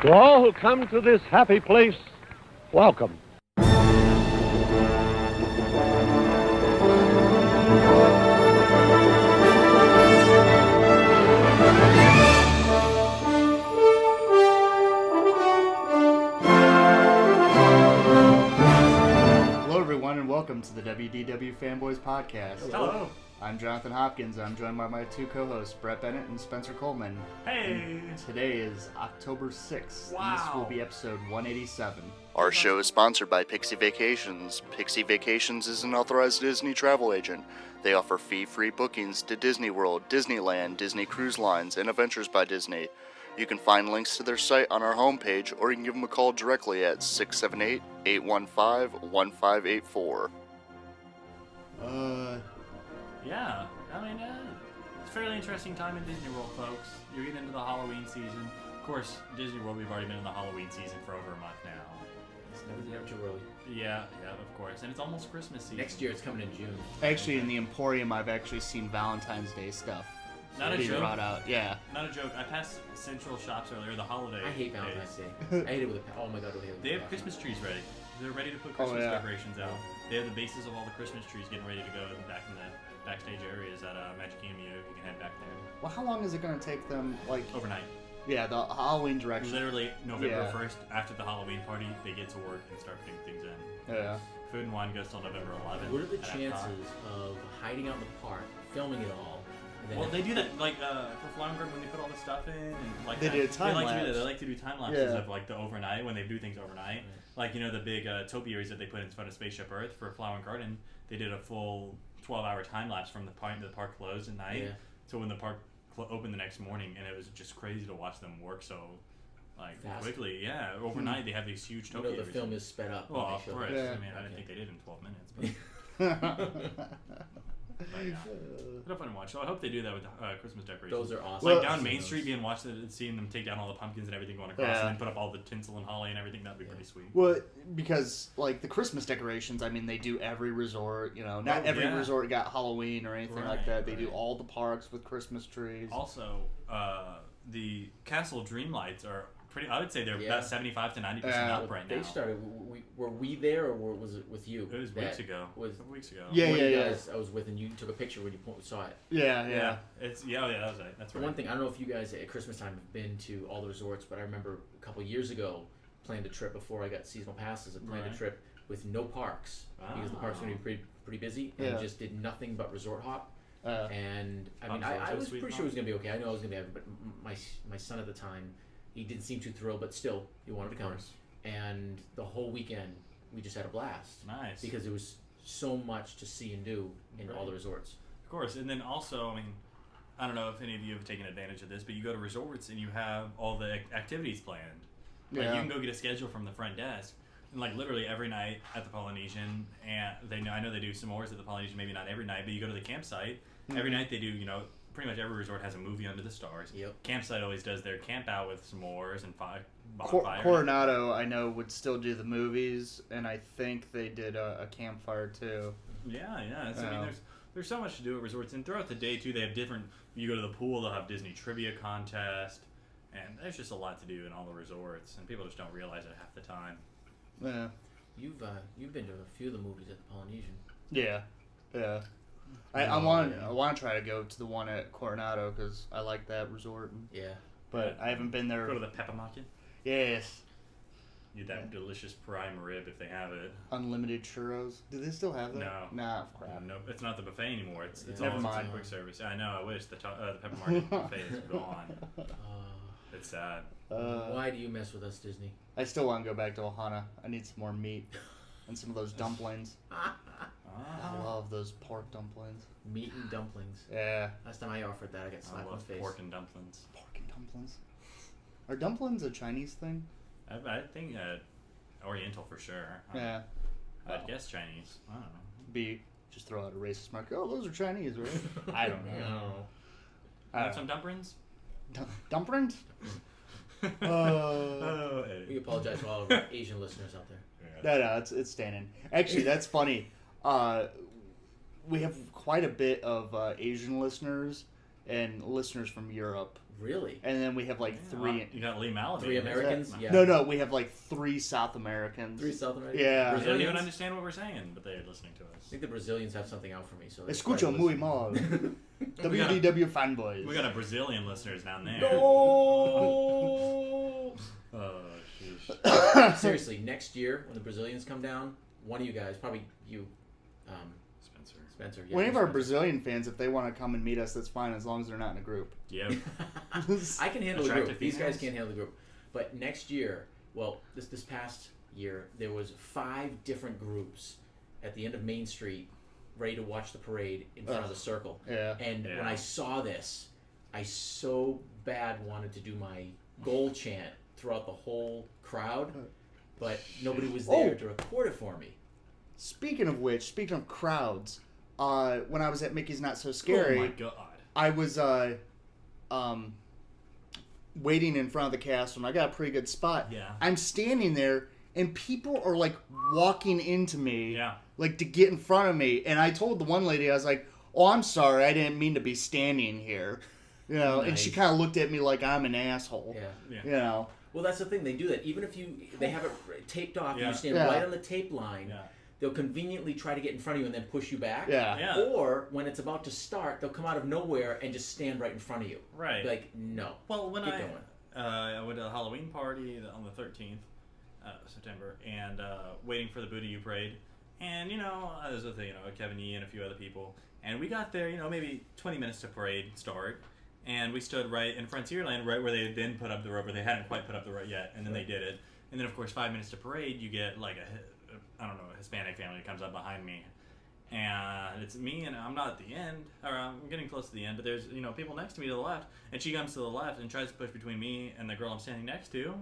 To all who come to this happy place, welcome. Hello, everyone, and welcome to the WDWFanBoys podcast. Hello. I'm Jonathan Hopkins. I'm joined by my two co-hosts, Brett Bennett and Spencer Coleman. Hey. And today is October 6th. Wow. And this will be episode 187. Our show is sponsored by Pixie Vacations. Pixie Vacations is an authorized Disney travel agent. They offer fee-free bookings to Disney World, Disneyland, Disney Cruise Lines, and Adventures by Disney. You can find links to their site on our homepage, or you can give them a call directly at 678-815-1584. Yeah, I mean, it's a fairly interesting time in Disney World, folks. You're getting into the Halloween season. Of course, Disney World, we've already been in the Halloween season for over a month now. It's never too early. Yeah, of course. And it's almost Christmas season. Next year it's coming in June. Actually, in the Emporium, I've actually seen Valentine's Day stuff. Not a being joke. brought out. Yeah. Not a joke. I passed Central Shops earlier, the holiday. I hate Valentine's Day. I hate it with a oh my god, I hate it with They have a Christmas trees ready. They're ready to put Christmas yeah. decorations out. They have the bases of all the Christmas trees getting ready to go back in the backstage areas at Magic Kingdom. You can head back there. Well, how long is it going to take them, Overnight. Yeah, the Halloween direction. Literally, November Yeah. 1st, after the Halloween party, they get to work and start putting things in. Yeah. Food and wine goes till November 11th. What are the at Epcot. chances of hiding out in the park, filming it all? And then Well, they do that, for Flying Garden when they put all the stuff in. And They do a time they like to do lapse. that. They like to do time lapses Yeah. of the overnight, when they do things overnight. Like, the big topiaries that they put in front of Spaceship Earth for Flower and Garden. They did a full 12-hour time lapse from the point the park closed at night to when the park opened the next morning, and it was just crazy to watch them work so fast. quickly. Yeah, overnight they have these huge You topiaries. know the film is sped up. when Well, they of show course. it. Yeah. I mean, I didn't think they did in 12 minutes, but. But yeah, it'll fun to watch. So I hope they do that with Christmas decorations. Those are awesome. Like Well, down I've Main seen Street, those. being watched and seeing them take down all the pumpkins and everything going across, and then put up all the tinsel and holly and everything. That'd be pretty sweet. Well, because the Christmas decorations, I mean, they do every resort. Not every resort got Halloween or anything like that. They do all the parks with Christmas trees. Also, the Castle Dream Lights are pretty. I would say they're Yeah. about 75 to 90% up right now. They started. Were we there, or was it with you? It was weeks ago. Was A couple weeks ago. Yeah, one of you yeah. guys I was with, and you took a picture when you saw it. Yeah. That was it. That's right. One thing, I don't know if you guys at Christmas time have been to all the resorts, but I remember a couple years ago planned a trip before I got seasonal passes. I planned a trip with no parks because the parks were going to be pretty busy, and just did nothing but resort hop. And I mean, I was pretty sure it was going to be okay. I know I was going to be happy, but my son at the time, he didn't seem too thrilled, but still, he wanted to come. And the whole weekend, we just had a blast. Nice. Because there was so much to see and do in all the resorts. Of course, and then also, I mean, I don't know if any of you have taken advantage of this, but you go to resorts and you have all the activities planned. You can go get a schedule from the front desk, and literally every night at the Polynesian, and I know they do s'mores at the Polynesian, maybe not every night, but you go to the campsite, every night they do, pretty much every resort has a movie under the stars. Yep. Campsite always does their camp out with s'mores and bonfire. Coronado, I know, would still do the movies, and I think they did a campfire too. Yeah. So, I mean, there's so much to do at resorts, and throughout the day too, they have different. You go to the pool, they'll have Disney trivia contest, and there's just a lot to do in all the resorts, and people just don't realize it half the time. Yeah. You've been to a few of the movies at the Polynesian. Yeah. I want to try to go to the one at Coronado because I like that resort. But I haven't been there. Go to the Pepper Market. Yes. Eat that delicious prime rib if they have it. Unlimited churros. Do they still have that? No. Nah, crap. No, it's not the buffet anymore. It's Never all mind. quick service. I know. I wish the Pepper Market buffet is gone. It's sad. Why do you mess with us, Disney? I still want to go back to Ohana. I need some more meat and some of those dumplings. I love those pork dumplings. Meat and dumplings. Yeah. Last time I offered that, I got I slapped in the love face. pork and dumplings. Pork and dumplings. Are dumplings a Chinese thing? I think Oriental for sure. Yeah. I'd guess Chinese. I don't know. Just throw out a racist mark. Oh, those are Chinese, right? I don't know. Want some dumplings? Dumplings? We apologize to all of our Asian listeners out there. No, it's staying. Actually, that's funny. We have quite a bit of Asian listeners and listeners from Europe. Really? And then we have like three. You got Lee Malaby. 3 Americans? Yeah. No, we have like 3 South Americans. 3 South Americans? Yeah. They don't even understand what we're saying, but they're listening to us. I think the Brazilians have something out for me. So Escucho muy mal. WDWFanBoys. We got a Brazilian listeners down there. No! Oh, sheesh. Seriously, next year when the Brazilians come down, one of you guys, probably you, Spencer. Yeah, One of our Brazilian fans, if they want to come and meet us, that's fine as long as they're not in a group. Yep. I can handle the Attractive group. These guys females? can't handle the group. But next year, well, this past year, there was 5 different groups at the end of Main Street ready to watch the parade in front of the circle. Yeah. And when I saw this, I so bad wanted to do my goal chant throughout the whole crowd, but nobody was there to record it for me. Speaking of crowds, when I was at Mickey's Not So Scary, Oh my god. I was waiting in front of the castle, and I got a pretty good spot. Yeah. I'm standing there, and people are like walking into me, Yeah. like to get in front of me. And I told the one lady, I was like, "Oh, I'm sorry, I didn't mean to be standing here," you know. And she kind of looked at me like I'm an asshole. Yeah. You know. Well, that's the thing. They do that. Even if they have it taped off, and you stand Yeah. right on the tape line. Yeah. They'll conveniently try to get in front of you and then push you back. Yeah. Yeah. Or when it's about to start, they'll come out of nowhere and just stand right in front of you. Right. Be like, no. Well, when Keep I going. went to a Halloween party on the 13th of September, and waiting for the WDW parade, and I was with Kevin Yee and a few other people, and we got there maybe 20 minutes to parade start, and we stood right in Frontierland, right where they had been put up the rope, or they hadn't quite put up the rope yet, and then they did it, and then of course 5 minutes to parade, you get like a Hispanic family that comes up behind me, and it's me, and I'm not at the end, or I'm getting close to the end, but there's people next to me to the left, and she comes to the left and tries to push between me and the girl I'm standing next to,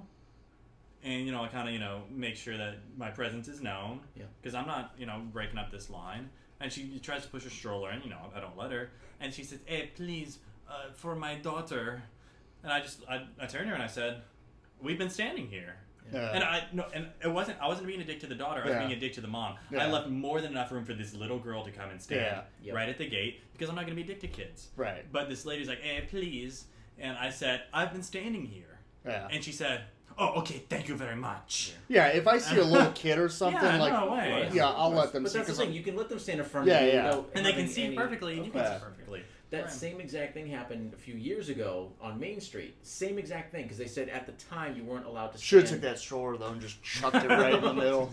and I kind of make sure that my presence is known, because I'm not breaking up this line, and she tries to push a stroller, and I don't let her, and she says, "Hey, please, for my daughter," and I turned to her and I said, "We've been standing here." And I wasn't being a dick to the daughter. I was being a dick to the mom. I left more than enough room for this little girl to come and stand right at the gate, because I'm not going to be a dick to kids. Right. But this lady's like, "Hey, please," and I said, "I've been standing here." Yeah. And she said, "Oh, okay, thank you very much." Yeah, if I see a little kid or something, no way. I'll let them But see. that's the 'cause thing. You can let them stand in front of you. Without And they can having see any- perfectly, and you can see perfectly. That same exact thing happened a few years ago on Main Street. Same exact thing, because they said at the time you weren't allowed to stand. Should have took that stroller though and just chucked it right in the middle.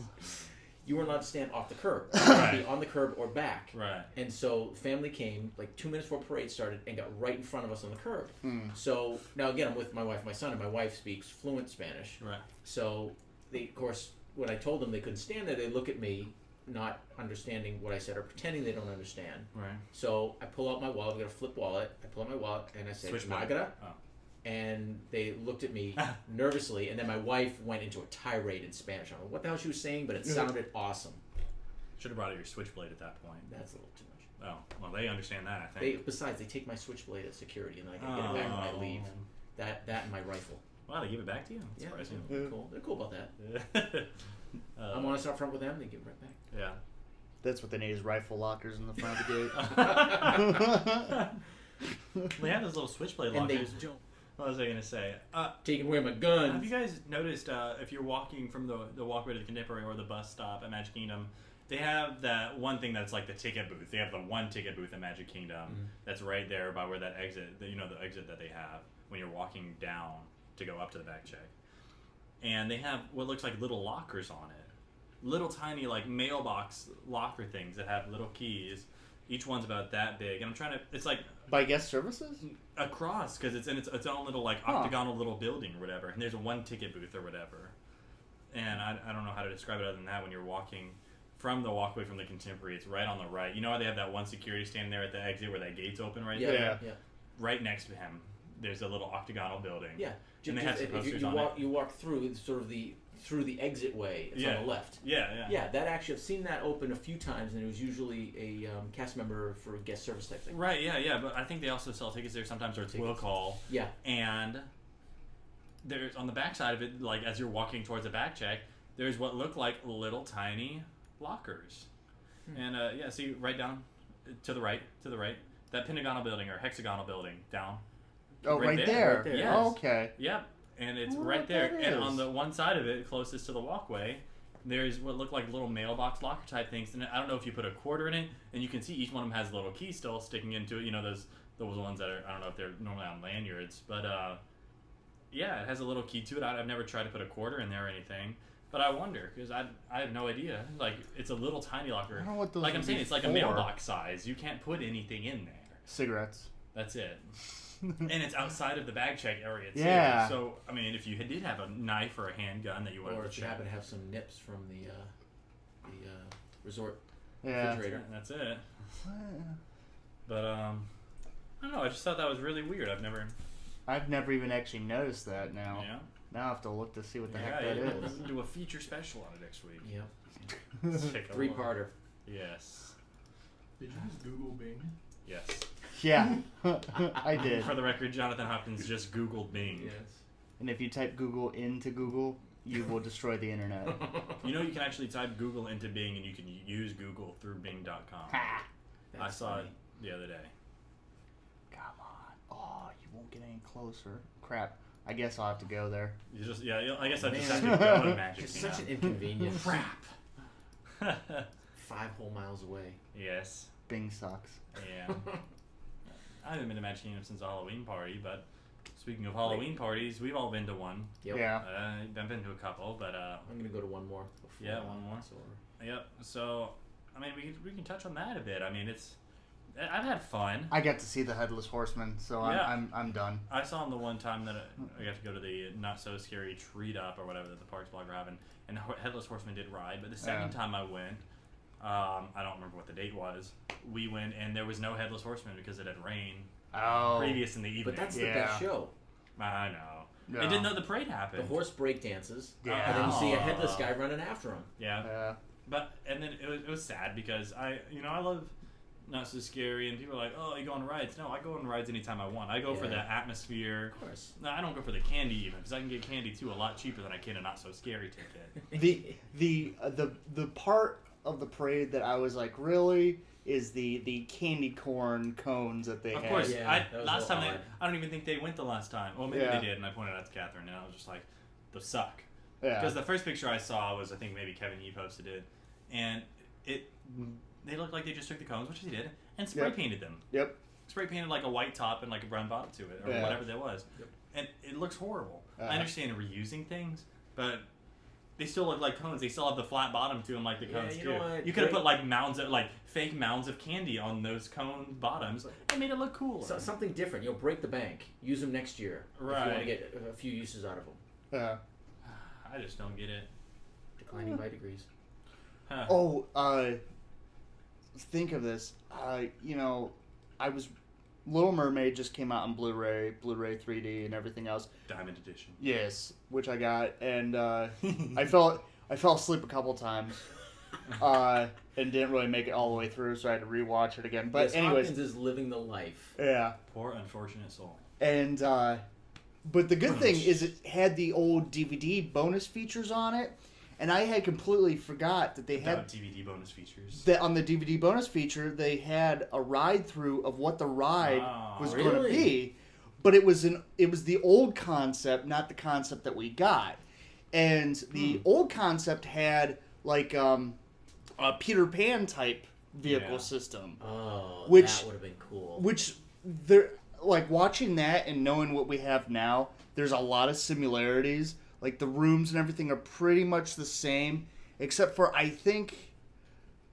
You weren't allowed to stand off the curb. Be on the curb or back. Right. And so family came like 2 minutes before parade started and got right in front of us on the curb. So now again, I'm with my wife and my son, and my wife speaks fluent Spanish. Right. So they, of course, when I told them they couldn't stand there, they look at me, not understanding what I said or pretending they don't understand. Right. So I pull out my wallet. I've got a flip wallet. I pull out my wallet and I said, "Nagra." Oh. And they looked at me nervously, and then my wife went into a tirade in Spanish. I don't know what the hell she was saying, but it sounded awesome. Should have brought out your switchblade at that point. That's a little too much. Oh, well, they understand that, I think. Besides, they take my switchblade at security, and I can get it back when I leave. That and my rifle. Wow, they give it back to you? That's Yeah, surprising. they're cool. They're cool about that. I'm honest up front with them. They give it right back. Yeah. That's what they need is rifle lockers in the front of the gate. They have those little switchblade And lockers. What was I going to say? Taking away my guns. Have you guys noticed if you're walking from the walkway to the Contemporary or the bus stop at Magic Kingdom, they have that one thing that's like the ticket booth. They have the one ticket booth at Magic Kingdom that's right there by where that exit, the exit that they have when you're walking down to go up to the back check. And they have what looks like little lockers on it. Little tiny like mailbox locker things that have little keys. Each one's about that big. And I'm trying to, it's like... By guest services? Across, because it's in its own little like octagonal little building or whatever. And there's a one ticket booth or whatever. And I don't know how to describe it other than that. When you're walking from the walkway from the Contemporary, it's right on the right. You know how they have that one security standing there at the exit where that gate's open right there? Yeah. Right next to him, there's a little octagonal building. Yeah. And they have some posters on it. You walk through sort of through the exit way. It's on the left. Yeah. That actually, I've seen that open a few times, and it was usually a cast member for a guest service type thing. Right, yeah. But I think they also sell tickets there sometimes, or it's will call. Yeah. And there's on the back side of it, like as you're walking towards the back check, there's what look like little tiny lockers. And see right down to the right, that pentagonal building or hexagonal building down. Oh, right there. Right there. Yes. Oh, okay. Yep. And it's Wonder right what there. that And is. on the one side of it, closest to the walkway, there's what look like little mailbox locker type things. And I don't know if you put a quarter in it, and you can see each one of them has a little key still sticking into it. You know, those ones that are, I don't know if they're normally on lanyards. But, yeah, it has a little key to it. I've never tried to put a quarter in there or anything. But I wonder, because I have no idea. Like, it's a little tiny locker. I don't know what those like I'm would saying, be it's like for. a mailbox size. You can't put anything in there. Cigarettes. That's it. And it's outside of the bag check area too. Yeah. So I mean, if you did have a knife or a handgun that you wanted Or to if you check, happen to have some nips from the resort Yeah. refrigerator. that's it. But I don't know. I just thought that was really weird. I've never even actually noticed that now. Yeah. Now I have to look to see what the heck Yeah, that we'll is. do a feature special on it next week. Yep. Take a look. Three-parter. Yes. Did you just Google Bing? Yes. Yeah, I did. For the record, Jonathan Hopkins just Googled Bing. Yes. And if you type Google into Google, you will destroy the internet. You know, you can actually type Google into Bing, and you can use Google through Bing.com. Ha! I saw it the other day. Come on. Oh, you won't get any closer. Crap. I guess I'll have to go there. You just I guess I just Man. have to go and magic. It's you such know? an inconvenience. Crap. 5 whole miles away. Yes. Bing sucks. Yeah. I haven't been to Magic Kingdom since the Halloween party, but speaking of Halloween parties, we've all been to one. Yep. Yeah. I've been to a couple, but I'm gonna go to one more. Before Yeah, one more. Yep. So, I mean, we can touch on that a bit. I mean, I've had fun. I got to see the Headless Horseman, so Yeah. I'm done. I saw him the one time that I got to go to the Not So Scary Treat Up or whatever that the Parks blog are having, and Headless Horseman did ride. But the second time I went, I don't remember what the date was. We went and there was no Headless Horseman because it had rained previous in the evening. But that's the best show. I know. Yeah. They didn't know the parade happened. The horse break dances. Yeah. And then you see a headless guy running after him. Yeah. But and then it was sad because I love Not So Scary, and people are like, oh, you go on rides. No, I go on rides anytime I want. I go for the atmosphere. Of course. No, I don't go for the candy even because I can get candy too a lot cheaper than I can a Not So Scary ticket. The part of the parade that I was like, really, is the candy corn cones that they Of had. course, Yeah, that was last a time little odd. I don't even think they went the last time. Well, maybe Yeah. they did, and I pointed out to Catherine, and I was just like, those suck. Yeah. Because the first picture I saw was, I think maybe Kevin Yee posted it, and they looked like they just took the cones, which they did, and spray painted them. Yep. Spray painted like a white top and like a brown bottom to it, or Yeah. whatever that was. Yep. And it looks horrible. Uh-huh. I understand reusing things, but they still look like cones. They still have the flat bottom to them like the cones you too. know what? You could have put like fake mounds of candy on those cone bottoms and made it look cooler. So, something different. You'll break the bank. Use them next year. If you Right. want to get a few uses out of them. Yeah. I just don't get it. Declining by degrees. Huh. Oh, think of this. Little Mermaid just came out on Blu-ray 3D, and everything else. Diamond edition. Yes, which I got, and I fell asleep a couple times, and didn't really make it all the way through, so I had to rewatch it again. But Yes, anyways, Hopkins is living the life. yeah, Poor unfortunate soul. and but the good thing is it had the old DVD bonus features on it, and I had completely forgot that they had DVD bonus features. that on the DVD bonus feature they had a ride through of what the ride was going to really? be, but it was the old concept, not the concept that we got, and the old concept had like a Peter Pan type vehicle system, Oh, Which- that would have been cool. which there like watching that and knowing what we have now, there's a lot of similarities. Like the rooms and everything are pretty much the same, except for I think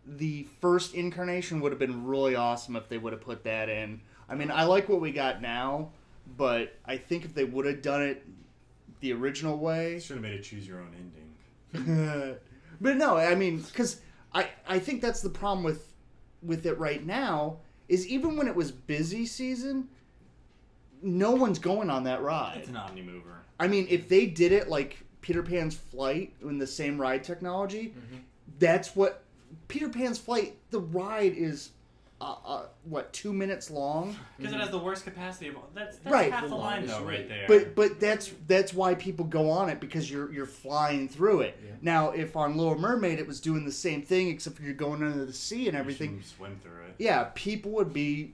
the first incarnation would have been really awesome if they would have put that in. I mean, I like what we got now, but I think if they would have done it the original way, Should have made it choose your own ending. but no, I mean, because I think that's the problem with it right now is even when it was busy season, no one's going on that ride. It's an omni-mover. I mean, if they did it like Peter Pan's Flight in the same ride technology, that's what Peter Pan's Flight. The ride is, 2 minutes long? Because it has the worst capacity of all. That's Right. half the The line longest though, right route. there. But that's why people go on it because you're flying through it. Yeah. Now, if on Little Mermaid it was doing the same thing except for you're going under the sea and You everything, shouldn't swim through it. yeah, people would be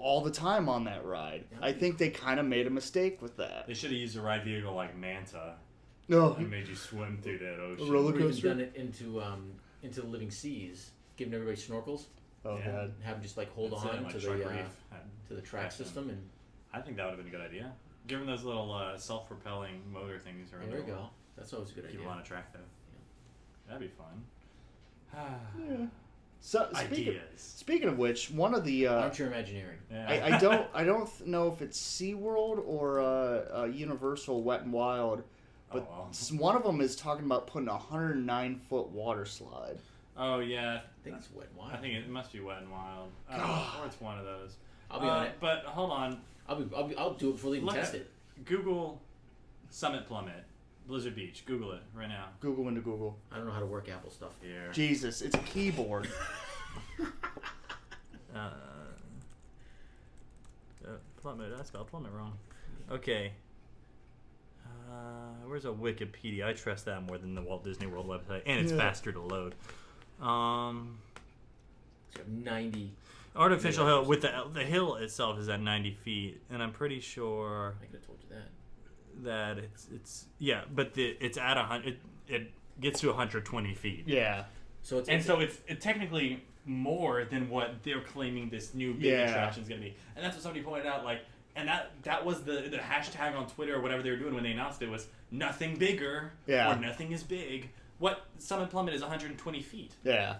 all the time on that ride. Yeah. I think they kind of made a mistake with that. They should have used a ride vehicle like Manta No, and made you swim through that ocean. roller Or even coaster? done it into the living seas, giving everybody snorkels, Oh Yeah. god. and have them just like hold That's it, on like to Shark the Reef. track Excellent. system, and I think that would have been a good idea. Give them those little self-propelling motor things around there we the go. That's always a good Keep idea. them on a track, though. That'd be fun. Yeah. So Ideas. speaking of which, one of the Aren't you Imagineering? Yeah. I don't know if it's SeaWorld or Universal Wet and Wild, but Oh, well. one of them is talking about putting a 109-foot water slide. Oh, yeah. I think it's Wet and Wild. I think it must be Wet and Wild. Or it's one of those. I'll be on it. But hold on. I'll do it before they even Look test at- it. Google Summit Plummet, Blizzard Beach. Google it right now. Google into Google. I don't know how to work Apple stuff. Here. Jesus, it's a keyboard. Plummet. I spelled Plummet wrong. Okay. Where's a Wikipedia? I trust that more than the Walt Disney World website, and it's Yeah. faster to load. So you have 90. Artificial hill with the hill itself is at 90 feet, and I'm pretty sure I could have told you that. that it's yeah, but it's at 100. It gets to 120 feet. Yeah. So it's And so it's technically more than what they're claiming this new big Yeah. attraction is going to be. And that's what somebody pointed out. Like, and that was the hashtag on Twitter or whatever they were doing when they announced it was nothing bigger Yeah. or nothing is big. What Summit Plummet is 120 feet. Yeah.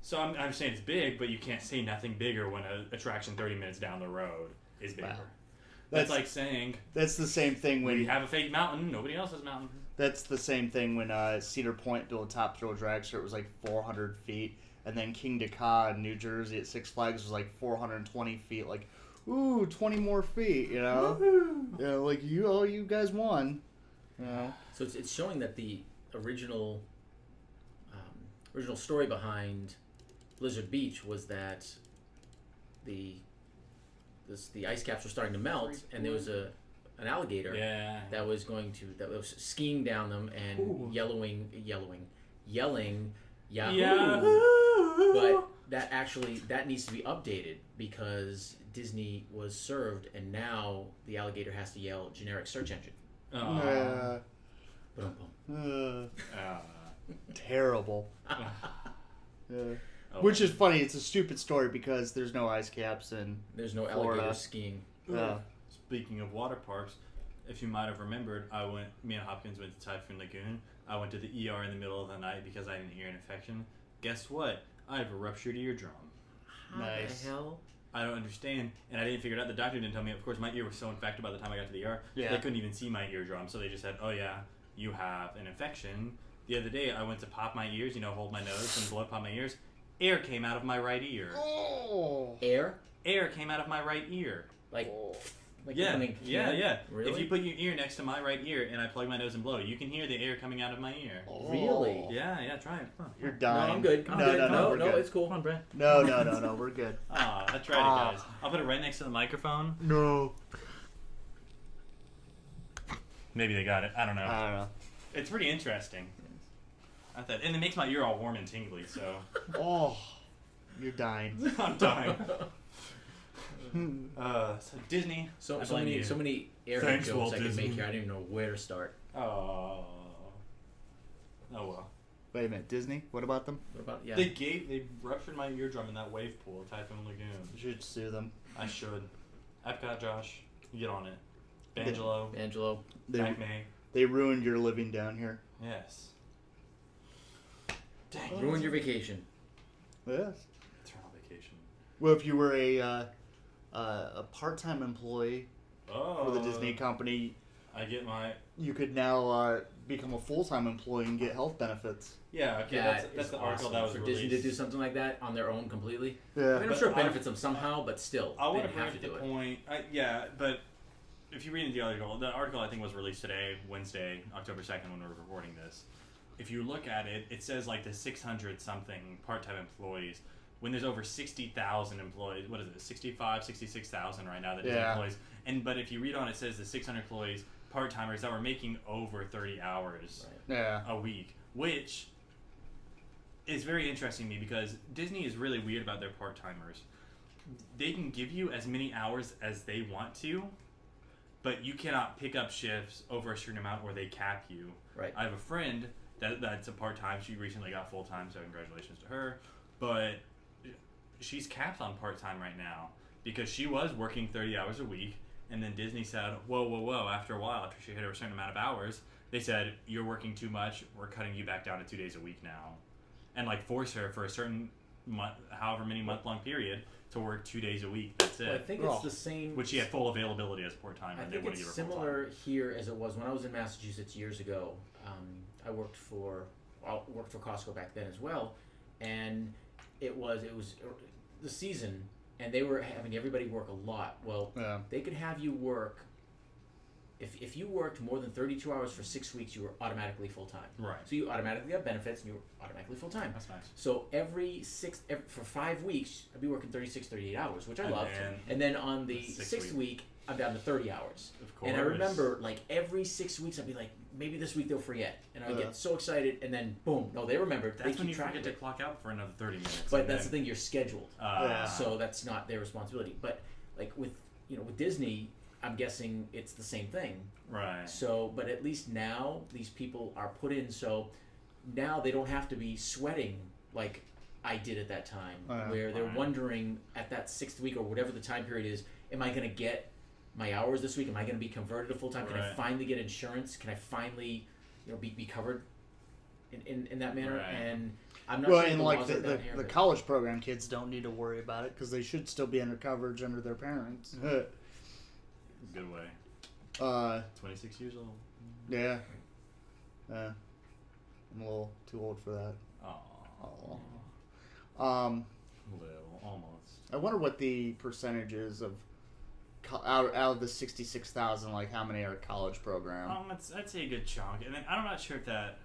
So I'm saying it's big, but you can't say nothing bigger when an attraction 30 minutes down the road is bigger. Wow. That's like saying That's the same thing we when have a fake mountain, nobody else has a mountain. that's the same thing when Cedar Point built a top thrill dragster. It was like 400 feet, and then King Dakar in New Jersey at Six Flags was like 420 feet. Like, ooh, 20 more feet, you know? You know, like you guys won. You know? So it's showing that the original story behind Blizzard Beach was that the ice caps were starting to melt, and there was an alligator Yeah. that was skiing down them and yelling Yahoo! Yeah. But that needs to be updated because Disney was served, and now the alligator has to yell generic search engine. Aw. Boom, Uh, terrible. Oh, Which is funny. It's a stupid story because there's no ice caps and There's no Florida. alligator skiing. Speaking of water parks, if you might have remembered, me and Hopkins went to Typhoon Lagoon. I went to the ER in the middle of the night because I had an ear infection. Guess what? I have a ruptured eardrum. How Nice. the hell? I don't understand, and I didn't figure it out. The doctor didn't tell me. Of course, my ear was so infected by the time I got to the ER, Yeah. they couldn't even see my eardrum. So they just said, "Oh yeah, you have an infection." The other day, I went to pop my ears, hold my nose and blow pop my ears. Air came out of my right ear. Oh. Air? Air came out of my right ear. Like Yeah, coming yeah, can? yeah. Really? If you put your ear next to my right ear and I plug my nose and blow, you can hear the air coming out of my ear. Really? Yeah, try it. Come on. You're No, dying. I'm good. I'm no, good. no, we're no, good. it's cool. Come on, Brad. No, we're good. Aw, I tried it, guys. I'll put it right next to the microphone. No. Maybe they got it. I don't know. I don't know. It's pretty interesting. And it makes my ear all warm and tingly, so Oh, you're dying. I'm dying. So Disney. So I blame you. many airhead Thanks, jokes Walt I could Disney. make here. I didn't even know where to start. Oh well. Wait a minute, Disney? What about them? What about They ruptured my eardrum in that wave pool at Typhoon Lagoon. You should sue them. I should. Epcot, Josh, get on it. Bangelo, Angelo? Mac May. They ruined your living down here. Yes. Dang. Ruined your vacation. Yes. Eternal vacation. Well, if you were a part-time employee Oh. for the Disney company, I get my. you could now become a full-time employee and get health benefits. Yeah. Okay. That's the article that was for released. Disney to do something like that on their own completely. Yeah. I mean, I'm But sure it benefits them somehow, but still, I they want to didn't bring have up to the do it. point. But if you read the article I think was released today, Wednesday, October 2nd, when we're recording this. If you look at it, it says like the 600 something part-time employees. When there's over 60,000 employees, what is it? 65, 66,000 right now that is employees. But if you read on it, says the 600 employees, part-timers that were making over 30 hours Yeah. a week, which is very interesting to me because Disney is really weird about their part-timers. they can give you as many hours as they want to, but you cannot pick up shifts over a certain amount or they cap you. Right. I have a friend that's a part-time. She recently got full-time, so congratulations to her. But she's capped on part-time right now because she was working 30 hours a week, and then Disney said, whoa, after a while, after she hit a certain amount of hours, they said, you're working too much, we're cutting you back down to 2 days a week now. And like force her for a certain however many month-long period to work 2 days a week. That's it. Well, I think it's the same. Which she had full availability as part-time. I think it's similar here as it was when I was in Massachusetts years ago. I worked for Costco back then as well, and it was the season, and they were having everybody work a lot. Well, they could have you work. If you worked more than 32 hours for 6 weeks, you were automatically full-time. Right. So you automatically got benefits, and you were automatically full-time. That's nice. So for 5 weeks, I'd be working 36, 38 hours, which I loved. And then on the sixth week, I'm down to 30 hours. Of course. And I remember, like, every 6 weeks, I'd be like, maybe this week they'll forget. And I would get so excited, and then, boom, no, they remembered. That's they when keep you track forget of to clock out for another 30 minutes. But that's the thing, you're scheduled. Yeah. So that's not their responsibility. But, like, with Disney, I'm guessing it's the same thing. Right. So, but at least now these people are put in, so now they don't have to be sweating like I did at that time, where they're wondering at that 6th week or whatever the time period is, am I going to get my hours this week? Am I going to be converted to full time? Can I finally get insurance? Can I finally, be covered in that manner? Right. And I'm not Well, sure and the like laws are down here, the but- college program kids don't need to worry about it because they should still be under coverage under their parents. Good way. 26 years old. Yeah. I'm a little too old for that. Oh. Little, almost. I wonder what the percentage is of out of the 66,000. Like, how many are college program? I'd say a good chunk, and then I'm not sure if that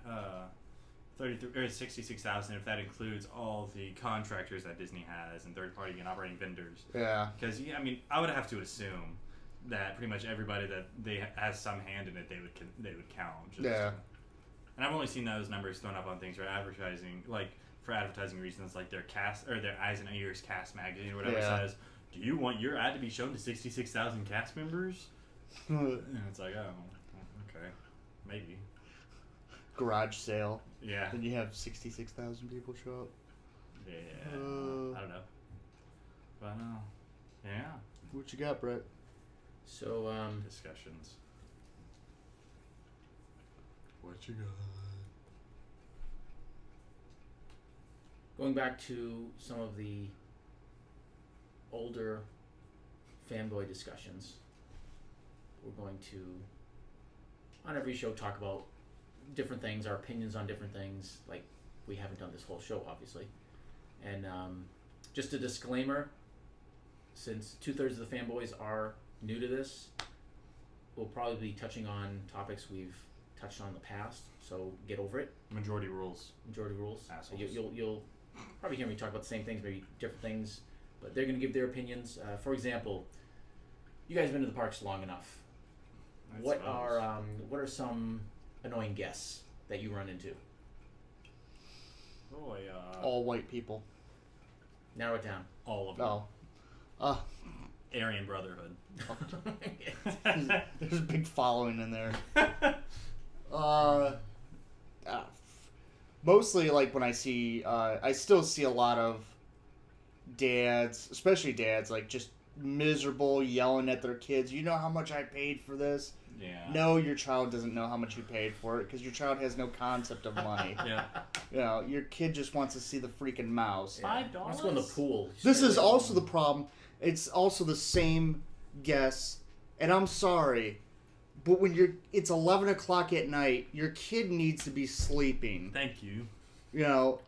33 or 66,000, if that includes all the contractors that Disney has and third-party and operating vendors. Yeah. Because I would have to assume that pretty much everybody that they has some hand in it, they would count. Yeah. And I've only seen those numbers thrown up on things for advertising, like for advertising reasons, like their cast or their Eyes and Ears Cast magazine or whatever says, "Do you want your ad to be shown to 66,000 cast members?" And it's like, oh, okay, maybe. Garage sale. Yeah. Then you have 66,000 people show up. Yeah. I don't know. But yeah. What you got, Brett? So, Discussions. What you got? going back to some of the older fanboy discussions, we're going to, on every show, talk about different things, our opinions on different things. Like, we haven't done this whole show, obviously. And just a disclaimer, since 2/3 of the fanboys are new to this, we'll probably be touching on topics we've touched on in the past, so get over it. Majority rules. Majority rules. So Assholes. you'll probably hear me talk about the same things, maybe different things, but they're going to give their opinions. For example, you guys have been to the parks long enough. What are some annoying guests that you run into? All white people. Narrow it down. All of them. Oh. Aryan Brotherhood. There's a big following in there. Mostly, like, when I see, I still see a lot of dads, especially dads, like, just miserable, yelling at their kids. You know how much I paid for this? Yeah. No, your child doesn't know how much you paid for it because your child has no concept of money. Yeah. You know, your kid just wants to see the freaking mouse. $5? Let's go in the pool. This is also the problem. It's also the same guess, and I'm sorry, but when it's 11 o'clock at night, your kid needs to be sleeping. Thank you. You know,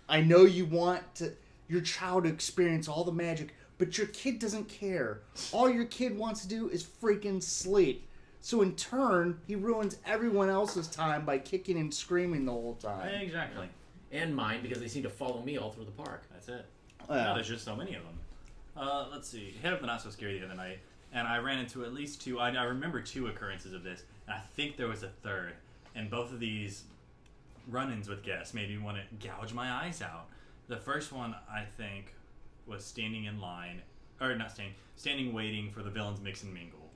I know you want your child to experience all the magic, but your kid doesn't care. All your kid wants to do is freaking sleep. So in turn, he ruins everyone else's time by kicking and screaming the whole time. Exactly. And mine, because they seem to follow me all through the park. That's it. Yeah. No, there's just so many of them. Let's see. Hit up the Not So Scary the other night, and I ran into at least two. I remember two occurrences of this, and I think there was a third. And both of these run-ins with guests made me want to gouge my eyes out. The first one, I think, was standing in line or not standing waiting for the villains mix and mingle.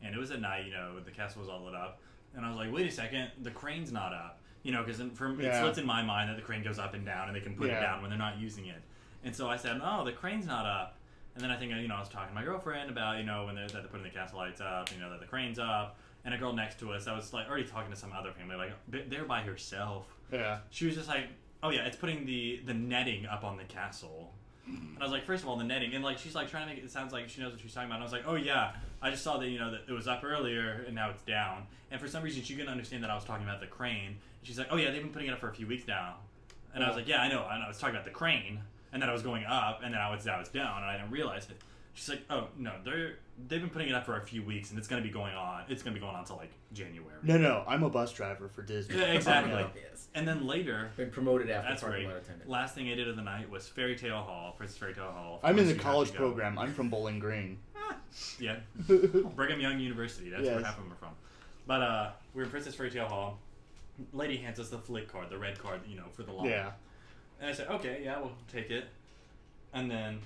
And it was at night, the castle was all lit up. And I was like, wait a second, the crane's not up. Because it slips in my mind that the crane goes up and down and they can put it down when they're not using it. And so I said, oh, the crane's not up. And then I think, I was talking to my girlfriend about, when they're putting the castle lights up, that the crane's up. And a girl next to us, I was like already talking to some other family, like they're by herself. Yeah. She was just like, oh yeah, it's putting the netting up on the castle. And I was like, first of all, the netting, and like she's like trying to make it sounds like she knows what she's talking about. And I was like, oh yeah, I just saw that that it was up earlier and now it's down. And for some reason she couldn't understand that I was talking about the crane. And she's like, oh yeah, they've been putting it up for a few weeks now. And I was like, yeah, I know. I was talking about the crane, and then I was going up, and then now it's down, and I didn't realize it. She's like, oh no, they've been putting it up for a few weeks, and it's gonna be going on. It's gonna be going on until like January. No, I'm a bus driver for Disney. Yeah, exactly. Yes. And then later, Been promoted after that's parking right. lot attendant. Last thing I did of the night was Fairy Tale Hall, Princess Fairy Tale Hall. I'm in the Of course, you have college to go. program. I'm from Bowling Green. Yeah, Brigham Young University. That's where half of them are from. But we're in Princess Fairy Tale Hall. Lady hands us the flick card, the red card, for the line. Yeah. And I said, okay, yeah, we'll take it. And then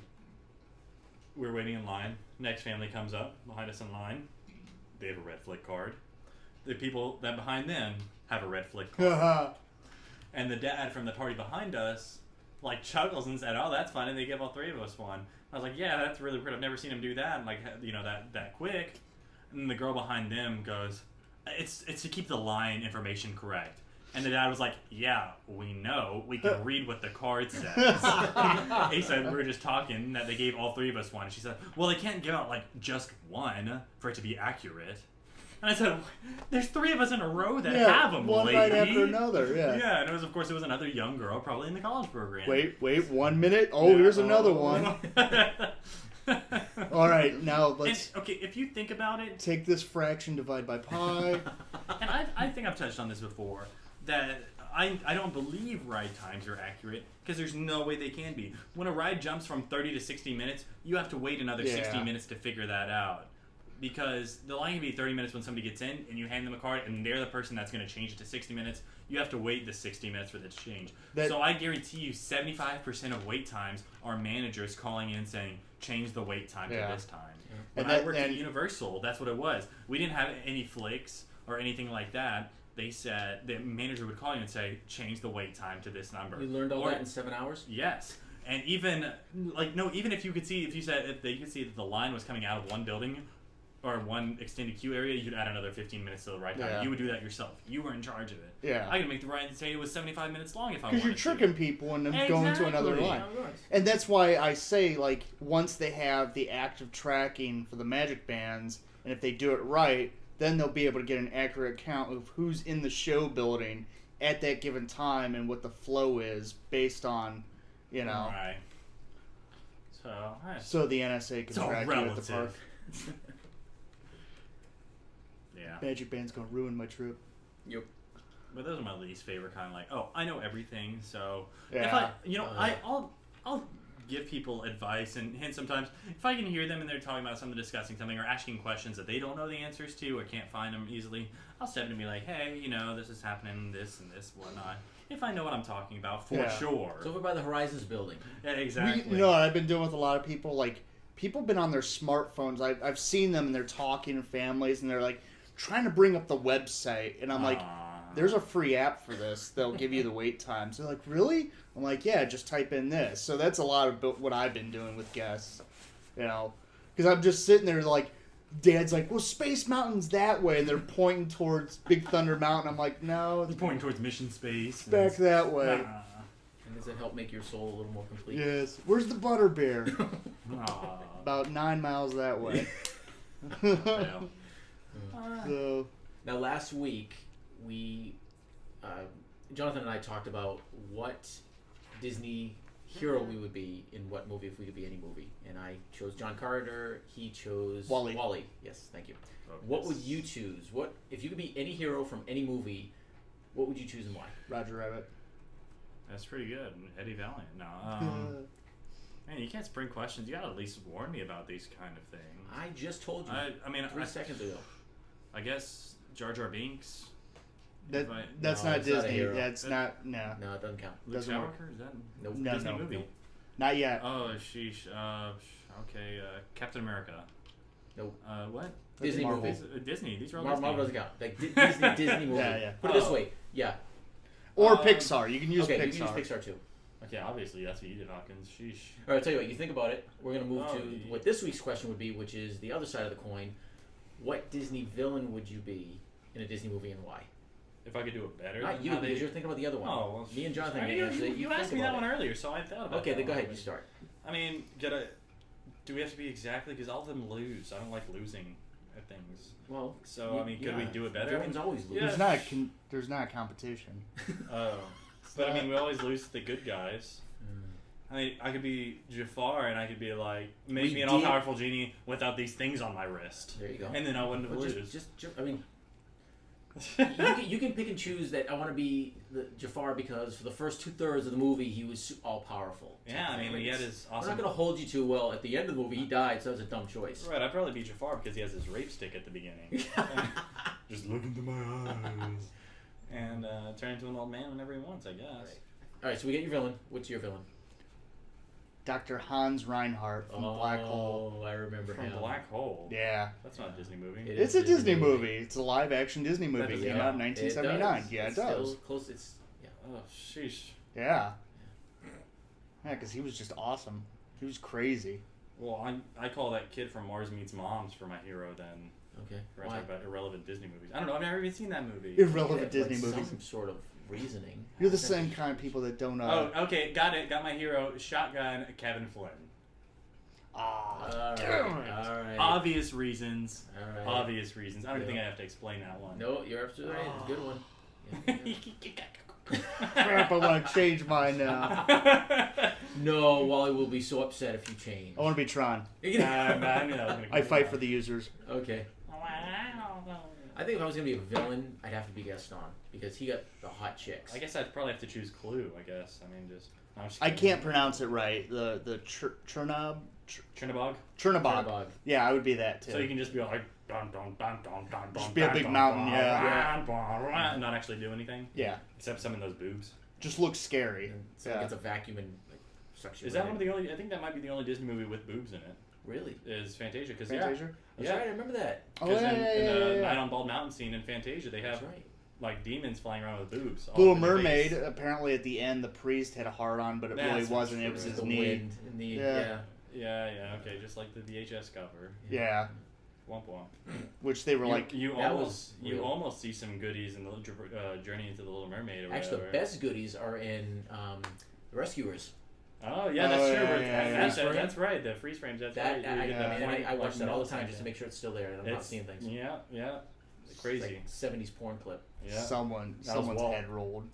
we're waiting in line. Next family comes up behind us in line. They have a red flick card. The people that behind them have a red flick card. And the dad from the party behind us like chuckles and said, oh, that's fun. And they give all three of us one. I was like, yeah, that's really weird. I've never seen him do that. And like, that quick. And the girl behind them goes, it's to keep the line information correct. And the dad was like, yeah, we know. We can read what the card says. He said, we were just talking that they gave all three of us one. She said, well, they can't give out, like, just one for it to be accurate. And I said, there's three of us in a row that have them, one lady. right after another, yeah. Yeah, and of course, it was another young girl, probably in the college program. Wait, 1 minute. Oh, here's another one. All right, now let's... And, okay, if you think about it... Take this fraction, divide by pi. And I think I've touched on this before. That I don't believe ride times are accurate because there's no way they can be. When a ride jumps from 30 to 60 minutes, you have to wait another 60 minutes to figure that out. Because the line can be 30 minutes when somebody gets in and you hand them a card and they're the person that's going to change it to 60 minutes. You have to wait the 60 minutes for the change. So I guarantee you 75% of wait times are managers calling in saying, change the wait time to this time. Yeah. When I worked at Universal, that's what it was. We didn't have any flicks or anything like that. They said the manager would call you and say, change the wait time to this number. You learned all that in 7 hours? Yes. And even if you could see, if they could see that the line was coming out of one building or one extended queue area, you'd add another 15 minutes to the ride time. Yeah. You would do that yourself. You were in charge of it. Yeah. I could make the ride say it was 75 minutes long if I wanted to. Because you're tricking people and going to another line. And that's why I say, like, once they have the active tracking for the magic bands, and if they do it right, then they'll be able to get an accurate count of who's in the show building at that given time and what the flow is based on, Right. So the NSA can track you at the park. Yeah. Magic Band's gonna ruin my trip. Yep. But those are my least favorite kind of like, oh, I know everything, so yeah. if I'll give people advice and hints sometimes. If I can hear them and they're talking about something, discussing something, or asking questions that they don't know the answers to or can't find them easily, I'll step in and be like, hey, this is happening, this and this, whatnot. If I know what I'm talking about, for sure. It's over by the Horizons building. Yeah, exactly. I've been doing with a lot of people, like, people have been on their smartphones. I've seen them and they're talking to families and they're like trying to bring up the website. And I'm like, there's a free app for this. They'll give you the wait times. They're like, really? I'm like, yeah, just type in this. So that's a lot of what I've been doing with guests, because I'm just sitting there like, Dad's like, well, Space Mountain's that way, and they're pointing towards Big Thunder Mountain. I'm like, no, it's pointing towards Mission Space. Back that way. And does it help make your soul a little more complete? Yes. Where's the Butterbear? About 9 miles that way. So now, last week we, Jonathan and I talked about what Disney hero we would be in what movie if we could be any movie, and I chose John Carter. He chose Wally. Yes, thank you. What would you choose? What if you could be any hero from any movie? What would you choose and why? Roger Rabbit. That's pretty good. Eddie Valiant. No, man, you can't spring questions. You gotta at least warn me about these kind of things. I just told you. I mean, 3 seconds ago. I guess Jar Jar Binks. That's not Disney. That's not. No. No, it doesn't count. Luke Skywalker? Is that nope. Disney movie? Nope. Not yet. Oh, sheesh. Okay, Captain America. Nope. What? Disney Marvel. movies. Disney. These are all Marvel Disney. doesn't count. Like Disney movie. Yeah. Put it this way. Yeah. Or Pixar. You can use Okay, Pixar. you can use Pixar too. Okay, obviously that's what you did, Hawkins. Sheesh. All right, I'll tell you what. You think about it. We're gonna move Oh, to what this week's question would be, which is the other side of the coin. What Disney villain would you be in a Disney movie and why? If I could do it better. Not than you, how because they... you're thinking about the other one. Oh, well, me and Jonathan. I mean, you asked me that one earlier, so I thought about Okay, that then go one. ahead. You start. I mean, do we have to be exactly? Because all of them lose. I don't like losing at things. Well, So, I mean, could we do it better? Villains always lose. Yeah. There's not a competition. Oh. But, I mean, we always lose to the good guys. I mean, I could be Jafar, and I could be like, make me an all-powerful genie without these things on my wrist. There you go. And then I wouldn't have Well, lose. I mean, you can pick and choose that I want to be the Jafar because for the first 2/3 of the movie he was all powerful. Yeah, I mean, he had his We're awesome... not going to hold you to, well, at the end of the movie he died, so that was a dumb choice. Right, I'd probably be Jafar because he has his rape stick at the beginning. Just look into my eyes. And turn into an old man whenever he wants, I guess. Right. All right, so we get your villain. What's your villain? Dr. Hans Reinhardt from Black Hole. Oh, I remember From him. Black Hole. Yeah. That's not a Disney movie. It It's is a Disney movie. It's a live-action Disney movie. It doesn't came count. out in 1979. It Yeah, it's it does. Still close. It's Oh, sheesh. Yeah. Yeah, because he was just awesome. He was crazy. Well, I call that kid from Mars Meets Moms for my hero then. okay. We're Why? talking about irrelevant Disney movies. I don't know, I've never even seen that movie. Irrelevant Yeah, Disney like movies. Some sort of reasoning. You're the same kind of people that don't. Oh, okay, got it. Got my hero. Shotgun, Kevin Flynn. Ah. All right. Obvious reasons. All right. Obvious reasons. I don't Yeah. think I have to explain that one. No, you're absolutely right. It's a good one. Yeah. Crap! I want to change mine now. No, Wally will be so upset if you change. I want to be Tron. I knew that was gonna I come fight out. for the users. Okay. I think if I was gonna be a villain, I'd have to be Gaston because he got the hot chicks. I guess I'd probably have to choose Clue. I guess. I mean, just. I'm just I kidding. can't pronounce it right. The Chernobog. Chernabog. Yeah, I would be that too. So you can just be like, dun dun dun dun dun dun. Just be a big mountain, yeah. And not actually do anything. Yeah, Except summon those boobs. just looks scary. And so Yeah. gets a vacuum and like sucks you. Is that one of the only? I think that might be the only Disney movie with boobs in it. Really? Is Fantasia? Because Fantasia? That's Yeah. right. I remember that. Oh, Because yeah, in yeah, the yeah. Night on Bald Mountain scene in Fantasia, they have That's right. like demons flying around with boobs. all Little over their Mermaid. face. Apparently, at the end, the priest had a hard on, but it That's really not wasn't. It true. was Just his the knee. wind and the Yeah. Yeah. Okay, just like the VHS cover. Yeah, Womp womp. which they were like. You that almost was real. see some goodies in the Journey into the Little Mermaid. Or Actually, the whatever. best goodies are in The Rescuers. Oh yeah, that's Oh, true. yeah. That's right. The freeze frames. That's That right. I, You get that I, point, I watch like, that all the melts time in just to it. make sure it's still there and I'm not seeing things. Yeah. It's Crazy. like 70s porn clip. Yeah. Someone's Walt. head rolled.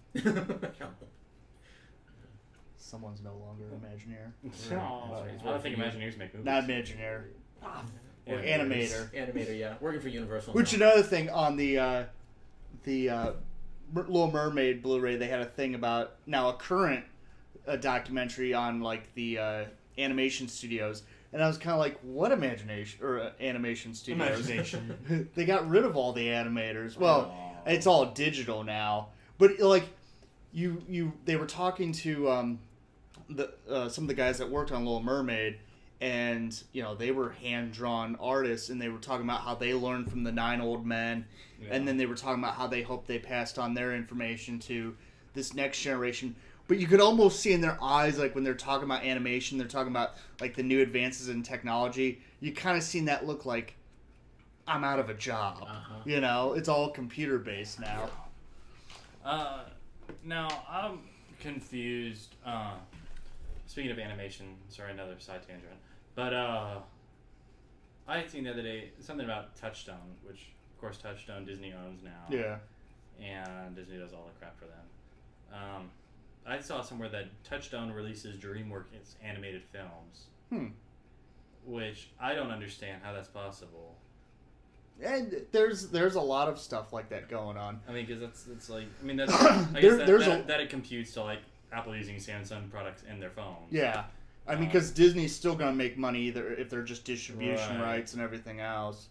Someone's no longer Imagineer. I don't think Imagineers make movies. Not Imagineer. Or Animators. Animator. Animator, yeah, working for Universal. Which now. another thing on the Little Mermaid Blu-ray, they had a thing about now a current documentary on like the animation studios, and I was kind of like, what imagination or animation studios? Imagination. They got rid of all the animators. Well, it's all digital now, but like they were talking to some of the guys that worked on Little Mermaid. And, they were hand-drawn artists, and they were talking about how they learned from the 9 Old Men, and then they were talking about how they hoped they passed on their information to this next generation. But you could almost see in their eyes, like, when they're talking about animation, they're talking about, like, the new advances in technology, you kind of seen that look like, I'm out of a job. Uh-huh. It's all computer-based now. Now, I'm confused. Speaking of animation, sorry, another side tangent. But I had seen the other day something about Touchstone, which, of course, Touchstone Disney owns now. Yeah. And Disney does all the crap for them. I saw somewhere that Touchstone releases DreamWorks animated films. Which I don't understand how that's possible. And there's a lot of stuff like that going on. I mean, because that's like, I mean, that's, I guess that it computes to, like, Apple using Samsung products in their phones. Yeah. I mean, because Disney's still going to make money either if they're just distribution Right. rights and everything else.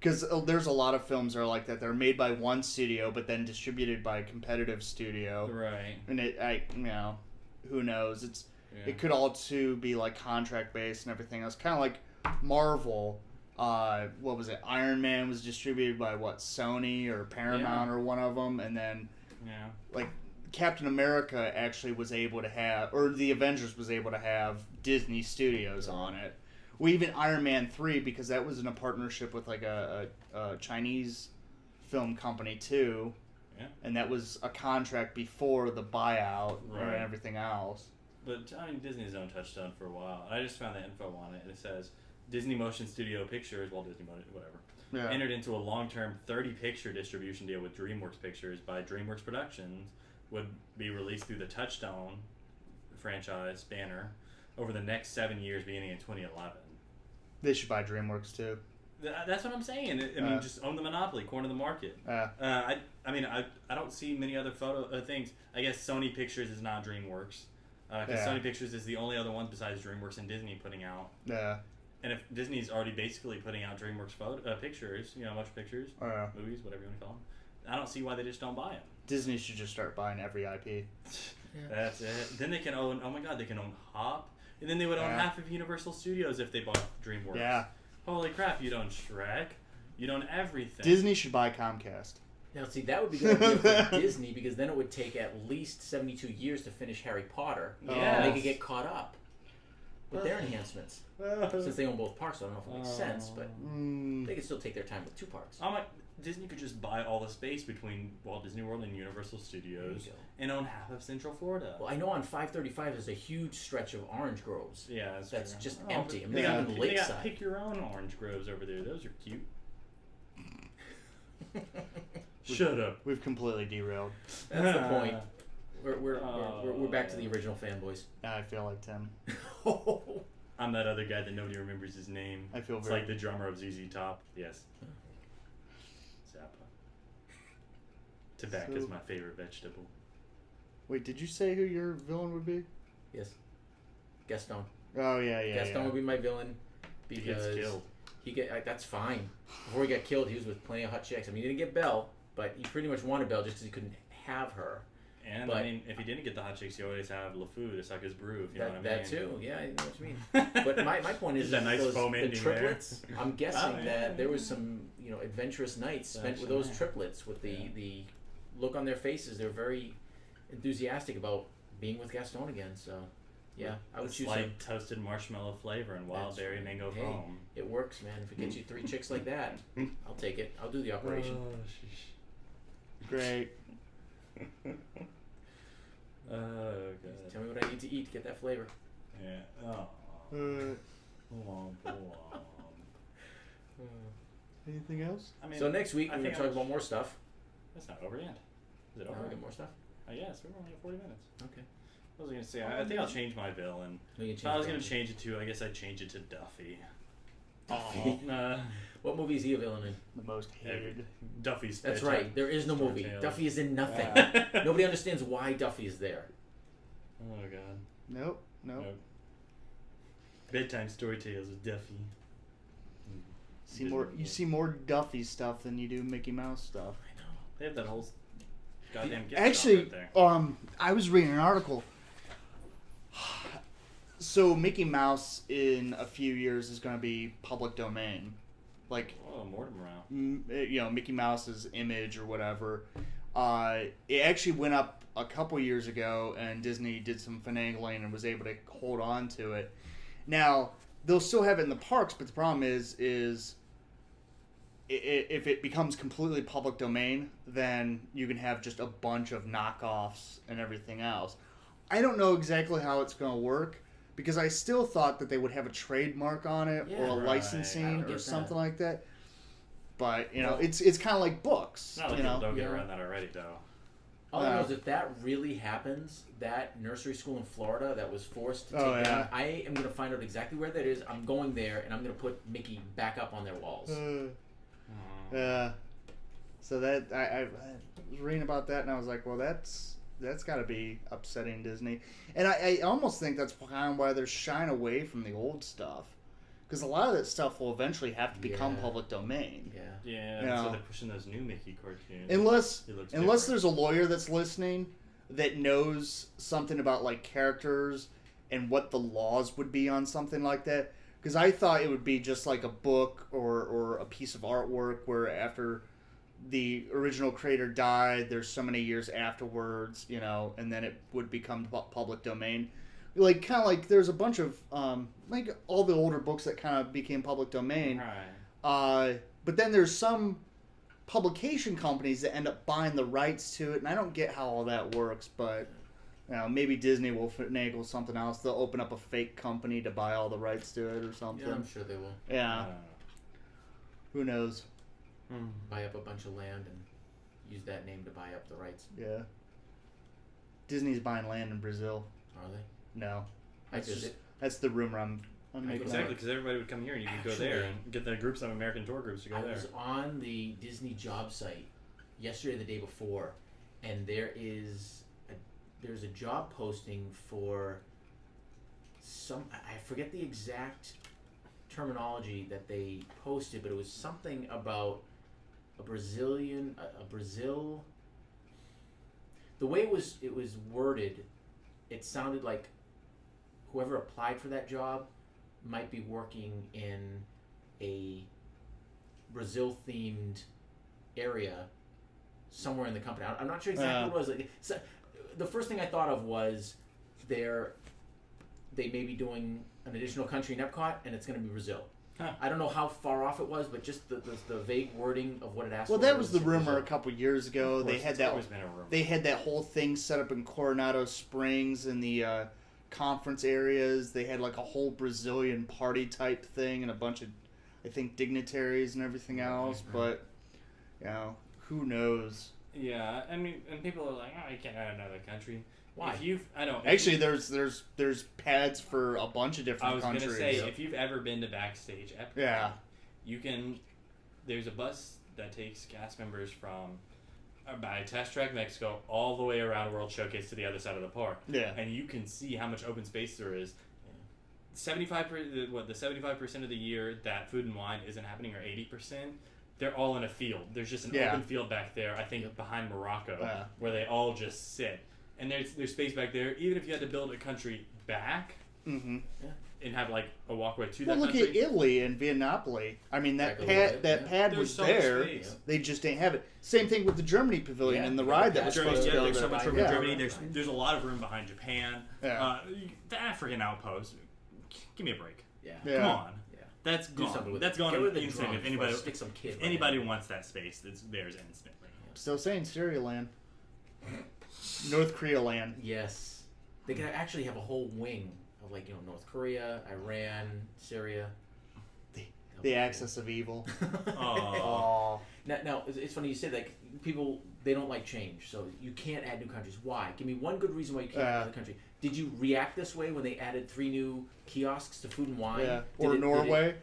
Because there's a lot of films that are like that. They're made by one studio, but then distributed by a competitive studio. Right. And who knows? It could all too be like contract based and everything else. Kind of like Marvel. What was it? Iron Man was distributed by Sony or Paramount or one of them, and then like Captain America actually was able to have, or the Avengers was able to have Disney Studios on it. Well, even Iron Man 3, because that was in a partnership with like a Chinese film company too. Yeah. And that was a contract before the buyout and everything else. But I mean, Disney's own Touchstone for a while. I just found the info on it, and it says Disney Motion Studio Pictures, Walt Disney Motion, whatever, entered into a long-term 30-picture distribution deal with DreamWorks Pictures by DreamWorks Productions, would be released through the Touchstone franchise banner over the next 7 years, beginning in 2011. They should buy DreamWorks too. That's what I'm saying. I mean, just own the monopoly, corner the market. I mean, I don't see many other things. I guess Sony Pictures is not DreamWorks. Because Sony Pictures is the only other one besides DreamWorks and Disney putting out. Yeah. And if Disney's already basically putting out DreamWorks pictures, motion pictures, movies, whatever you want to call them, I don't see why they just don't buy them. Disney should just start buying every IP. That's it. Then they can own, oh my god, they can own Hop. And then they would own half of Universal Studios if they bought DreamWorks. Yeah. Holy crap, you'd own Shrek. You'd own everything. Disney should buy Comcast. Now, see, that would be good idea for Disney, because then it would take at least 72 years to finish Harry Potter. Yeah. And they could get caught up with their enhancements. Since they own both parks, I don't know if it makes sense, but they could still take their time with 2 parks. Disney could just buy all the space between Walt Disney World and Universal Studios and own half of Central Florida. Well, I know on 535 there's a huge stretch of orange groves. Yeah, that's true. just empty. I mean, they got lakeside. pick your own orange groves over there. Those are cute. Shut up. We've completely derailed. That's the point. We're back to the original fanboys. I feel like Tim. I'm that other guy that nobody remembers his name. I feel it's very... like the drummer of ZZ Top. Yes. Zappa. Tobacco is my favorite vegetable. Wait, did you say who your villain would be? Yes. Gaston. Oh, yeah. Gaston would be my villain because he gets killed. That's fine. Before he got killed, he was with plenty of hot chicks. I mean, he didn't get Belle, but he pretty much wanted Belle just because he couldn't have her. And I mean, if he didn't get the hot chicks, he always have LeFou to suck his brew. If you know what I mean. That too, yeah, I know what you mean. But my point is that nice the triplets. I'm guessing that there was some adventurous nights spent with those triplets. With the look on their faces, they're very enthusiastic about being with Gaston again. So yeah, I would choose like toasted marshmallow flavor and wild berry mango foam. It works, man. If it gets you 3 chicks like that, I'll take it. I'll do the operation. Great. Oh god. Tell me what I need to eat to get that flavor. Yeah. Anything else? I mean, so next week we're going to talk about more stuff. That's not over yet. Is it over? We'll get more stuff. Yes, we're only at 40 minutes. Okay. I was going to say, I think I'll change my villain. I was going to change it to, I guess I'd change it to Duffy. What movie is he a villain in? The most hated. Duffy's. That's right. There is no movie. Tales. Duffy is in nothing. Nobody understands why Duffy is there. Oh god. Nope. Bedtime story tales with Duffy. You see more Duffy stuff than you do Mickey Mouse stuff. I know. They have that whole goddamn gift Actually, shop right there. I was reading an article. So Mickey Mouse in a few years is going to be public domain. Like, Mortimer. Mickey Mouse's image or whatever. It actually went up a couple years ago, and Disney did some finagling and was able to hold on to it. Now, they'll still have it in the parks, but the problem is if it becomes completely public domain, then you can have just a bunch of knockoffs and everything else. I don't know exactly how it's going to work, because I still thought that they would have a trademark on it or a licensing or something like that. But, it's kind of like books. Not like people don't get around that already, though. All I know is if that really happens, that nursery school in Florida that was forced to take down, I am going to find out exactly where that is. I'm going there, and I'm going to put Mickey back up on their walls. So that I was reading about that, and I was like, well, that's got to be upsetting Disney. And I almost think that's kind of why they're shying away from the old stuff. Because a lot of that stuff will eventually have to become public domain. Yeah, so they're pushing those new Mickey cartoons. Unless there's a lawyer that's listening that knows something about, like, characters and what the laws would be on something like that. Because I thought it would be just like a book or a piece of artwork where after the original creator died, there's so many years afterwards, and then it would become public domain. Like, kind of like there's a bunch of, like all the older books that kind of became public domain. Right. But then there's some publication companies that end up buying the rights to it, and I don't get how all that works, but maybe Disney will finagle something else. They'll open up a fake company to buy all the rights to it or something. Yeah, I'm sure they will. Yeah. Who knows? Buy up a bunch of land and use that name to buy up the rights. Yeah. Disney's buying land in Brazil. Are they? No. I visit. That's the rumor I'm making. Exactly, because everybody would come here and you could go there and get the groups of American tour groups to go there. I was on the Disney job site yesterday, the day before, and there's a job posting for I forget the exact terminology that they posted, but it was something about a Brazil. The way it was worded, it sounded like whoever applied for that job might be working in a Brazil-themed area somewhere in the company. I'm not sure exactly what it was. So, the first thing I thought of was they may be doing an additional country in Epcot, and it's going to be Brazil. Huh. I don't know how far off it was, but just the vague wording of what it asked for. Well, that was the rumor a couple years ago. Of course, they had always been a rumor. They had that whole thing set up in Coronado Springs in the conference areas. They had like a whole Brazilian party type thing and a bunch of, I think, dignitaries and everything else. But, who knows? Yeah, I mean, and people are like, oh, you can't add another country. Why? Actually, there's pads for a bunch of different countries. I was gonna say, if you've ever been to backstage Epcot, you can. There's a bus that takes cast members from by Test Track Mexico all the way around World Showcase to the other side of the park. Yeah, and you can see how much open space there is. 75% of the year that Food and Wine isn't happening, or 80%. They're all in a field. There's just an open field back there, I think, behind Morocco, where they all just sit. And there's space back there. Even if you had to build a country back and have like a walkway to that country. Look at Italy and Viennapoli. I mean, that pad was so there. They just didn't have it. Same thing with the Germany pavilion and the ride that was supposed to go there's there. So much room in Germany. There's a lot of room behind Japan. Yeah. The African outpost. Give me a break. Yeah. Come on. That's gone. That's gone instantly. If anybody wants that space, it's theirs instantly. Still saying Syria land. North Korea land. Yes. They could actually have a whole wing of North Korea, Iran, Syria. The axis of evil. Oh. Now, it's funny you say that. People, they don't like change, so you can't add new countries. Why? Give me one good reason why you can't add another country. Did you react this way when they added 3 new kiosks to Food and Wine? Yeah. Or Norway?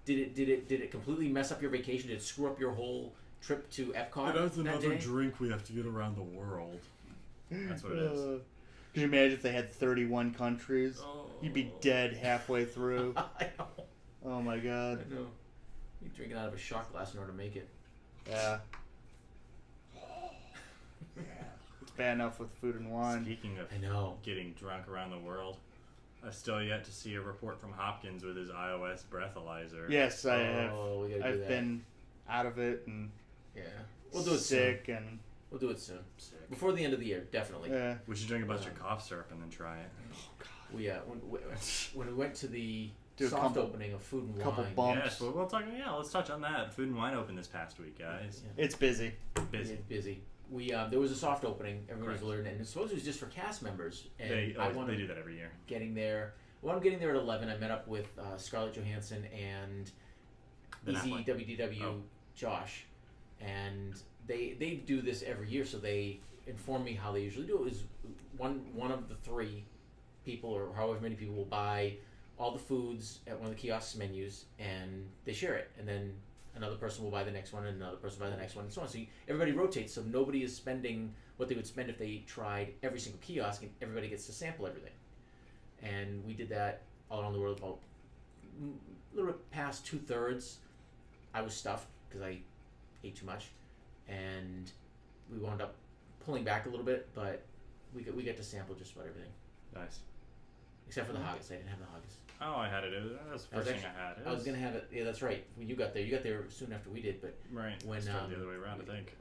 Did it completely mess up your vacation? Did it screw up your whole trip to Epcot? That's another drink we have to get around the world. That's what it is. Could you imagine if they had 31 countries? Oh. You'd be dead halfway through. I know. Oh my god. I know. You're drinking out of a shot glass in order to make it. Yeah. It's bad enough with Food and Wine. Speaking of getting drunk around the world, I've still yet to see a report from Hopkins with his iOS breathalyzer. Yes, I have. We gotta do I've that. been out of it and we'll do it sick soon. and we'll do it soon. Before the end of the year, definitely. Yeah. We should drink a bunch of cough syrup and then try it. Oh god. When we went to the soft opening of Food and Wine. Couple bumps. Yes, well, let's touch on that. Food and Wine opened this past week, guys. Yeah. It's busy. Busy. We there was a soft opening. Everyone was alerted, and I suppose it was just for cast members. And they do that every year. Getting there. Well, I'm getting there at 11. I met up with Scarlett Johansson and Easy WDW Josh, and they do this every year. So they inform me how they usually do it. Is one of the 3 people, or however many people, will buy all the foods at one of the kiosks menus, and they share it, and then another person will buy the next one, and another person will buy the next one, and so on. So everybody rotates, so nobody is spending what they would spend if they tried every single kiosk, and everybody gets to sample everything. And we did that all around the world. About a little bit past 2/3, I was stuffed because I ate too much, and we wound up pulling back a little bit, but we get to sample just about everything. Nice. except for the haggis. I didn't have the haggis. Oh, I had it. That was the first thing I had. I was gonna have it. Yeah, that's right. When you got there soon after we did. But right. when started the other way around, I think.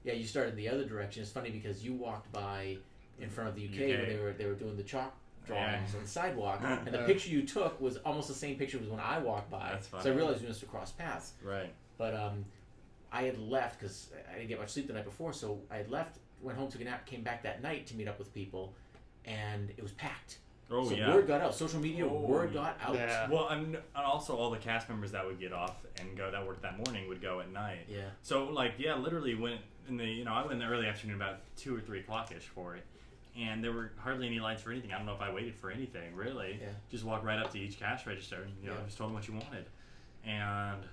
You started the other direction. It's funny because you walked by in front of the UK where they were doing the chalk drawings on the sidewalk, and the picture you took was almost the same picture as when I walked by. That's funny. So I realized we must have crossed paths. Right. But I had left because I didn't get much sleep the night before, so I had left, went home, took a nap, came back that night to meet up with people, and it was packed. Oh, so yeah. word got out. Social media, word got out. Yeah. Well, and also all the cast members that would get off and go that worked that morning would go at night. Yeah. So literally went in the I went in the early afternoon about 2 or 3 o'clock ish for it, and there were hardly any lines for anything. I don't know if I waited for anything really. Yeah. Just walked right up to each cash register and just told them what you wanted, and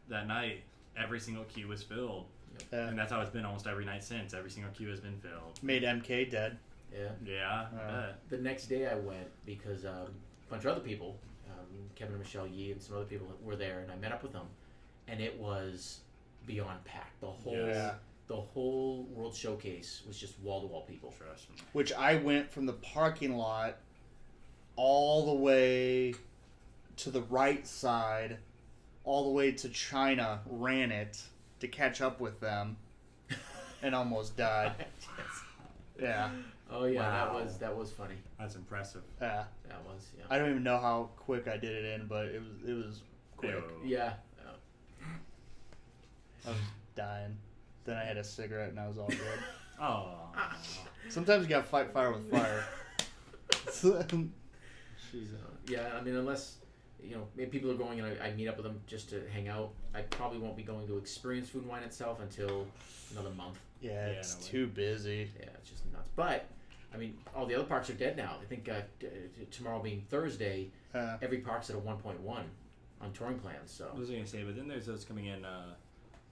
that night every single queue was filled, and that's how it's been almost every night since. Every single queue has been filled. Made MK dead. Yeah. Yeah. I bet. The next day I went because a bunch of other people, Kevin and Michelle Yee and some other people were there, and I met up with them, and it was beyond packed. The whole World Showcase was just wall-to-wall people. Trust me. Which I went from the parking lot all the way to the right side, all the way to China, ran it to catch up with them, and almost died. Yeah. Oh yeah, Wow. that was funny. That's impressive. Yeah. That was I don't even know how quick I did it in, but it was quick. Ew. yeah. I was dying. Then I had a cigarette and I was all good. Oh. Sometimes you gotta fight fire with fire. Yeah, I mean, unless maybe people are going and I meet up with them just to hang out. I probably won't be going to experience Food and Wine itself until another month. Yeah, it's too busy. Yeah, it's just nuts. But I mean, all the other parks are dead now. I think tomorrow being Thursday, every park's at a 1.1 on touring plans. So I was gonna say, but then there's those coming in.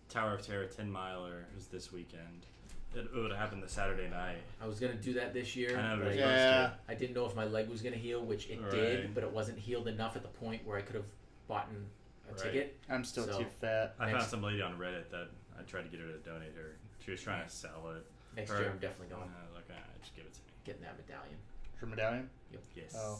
Tower of Terror 10 miler is this weekend. It would have happened this Saturday night. I was gonna do that this year. I know, but yeah. I didn't know if my leg was gonna heal, which it did, but it wasn't healed enough at the point where I could have bought a ticket. I'm still too fat. I found some lady on Reddit that I tried to get her to donate her. She was trying to sell it. Next year, I'm definitely going. I was like, just give it to me. Getting that medallion. Her medallion? Yep. Yes. Oh.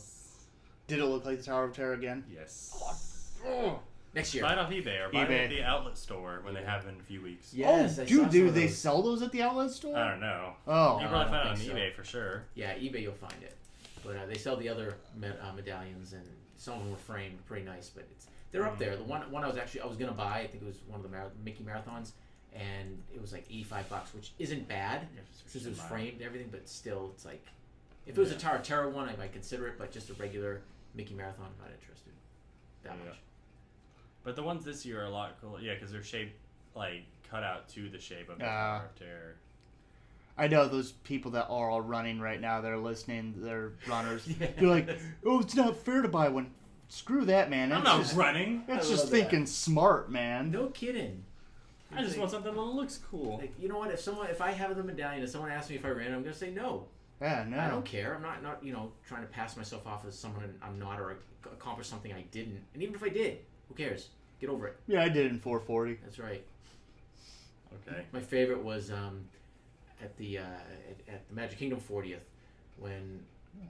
Did it look like the Tower of Terror again? Yes. Oh. Next year. Buy it off eBay or buy it at the outlet store when they have it in a few weeks. Yes, do they sell those at the outlet store? I don't know. Oh. You probably find it on think so. eBay for sure. Yeah, eBay you'll find it. But they sell the other medallions, and some of them were framed pretty nice, but they're up there. The one I was gonna buy, I think it was one of the Mickey Marathons, and it was like $85, which isn't bad since it was framed and everything, but still, it's like if it was a Tower of Terror one, I might consider it, but just a regular Mickey Marathon, I'm not interested that much. But the ones this year are a lot cooler. Yeah, because they're shaped, like, cut out to the shape of the Tower of Terror. I know those people that are all running right now, they're listening, they're runners. They're like, oh, it's not fair to buy one. Screw that, man. I'm not running. That's just thinking smart, man. No kidding. I just want something that looks cool. Like, you know what? If I have the medallion and someone asks me if I ran, I'm gonna say no. Yeah, no. I don't care. I'm not trying to pass myself off as someone I'm not or accomplish something I didn't. And even if I did, who cares? Get over it. Yeah, I did it in 440. That's right. Okay. My favorite was at the Magic Kingdom 40th when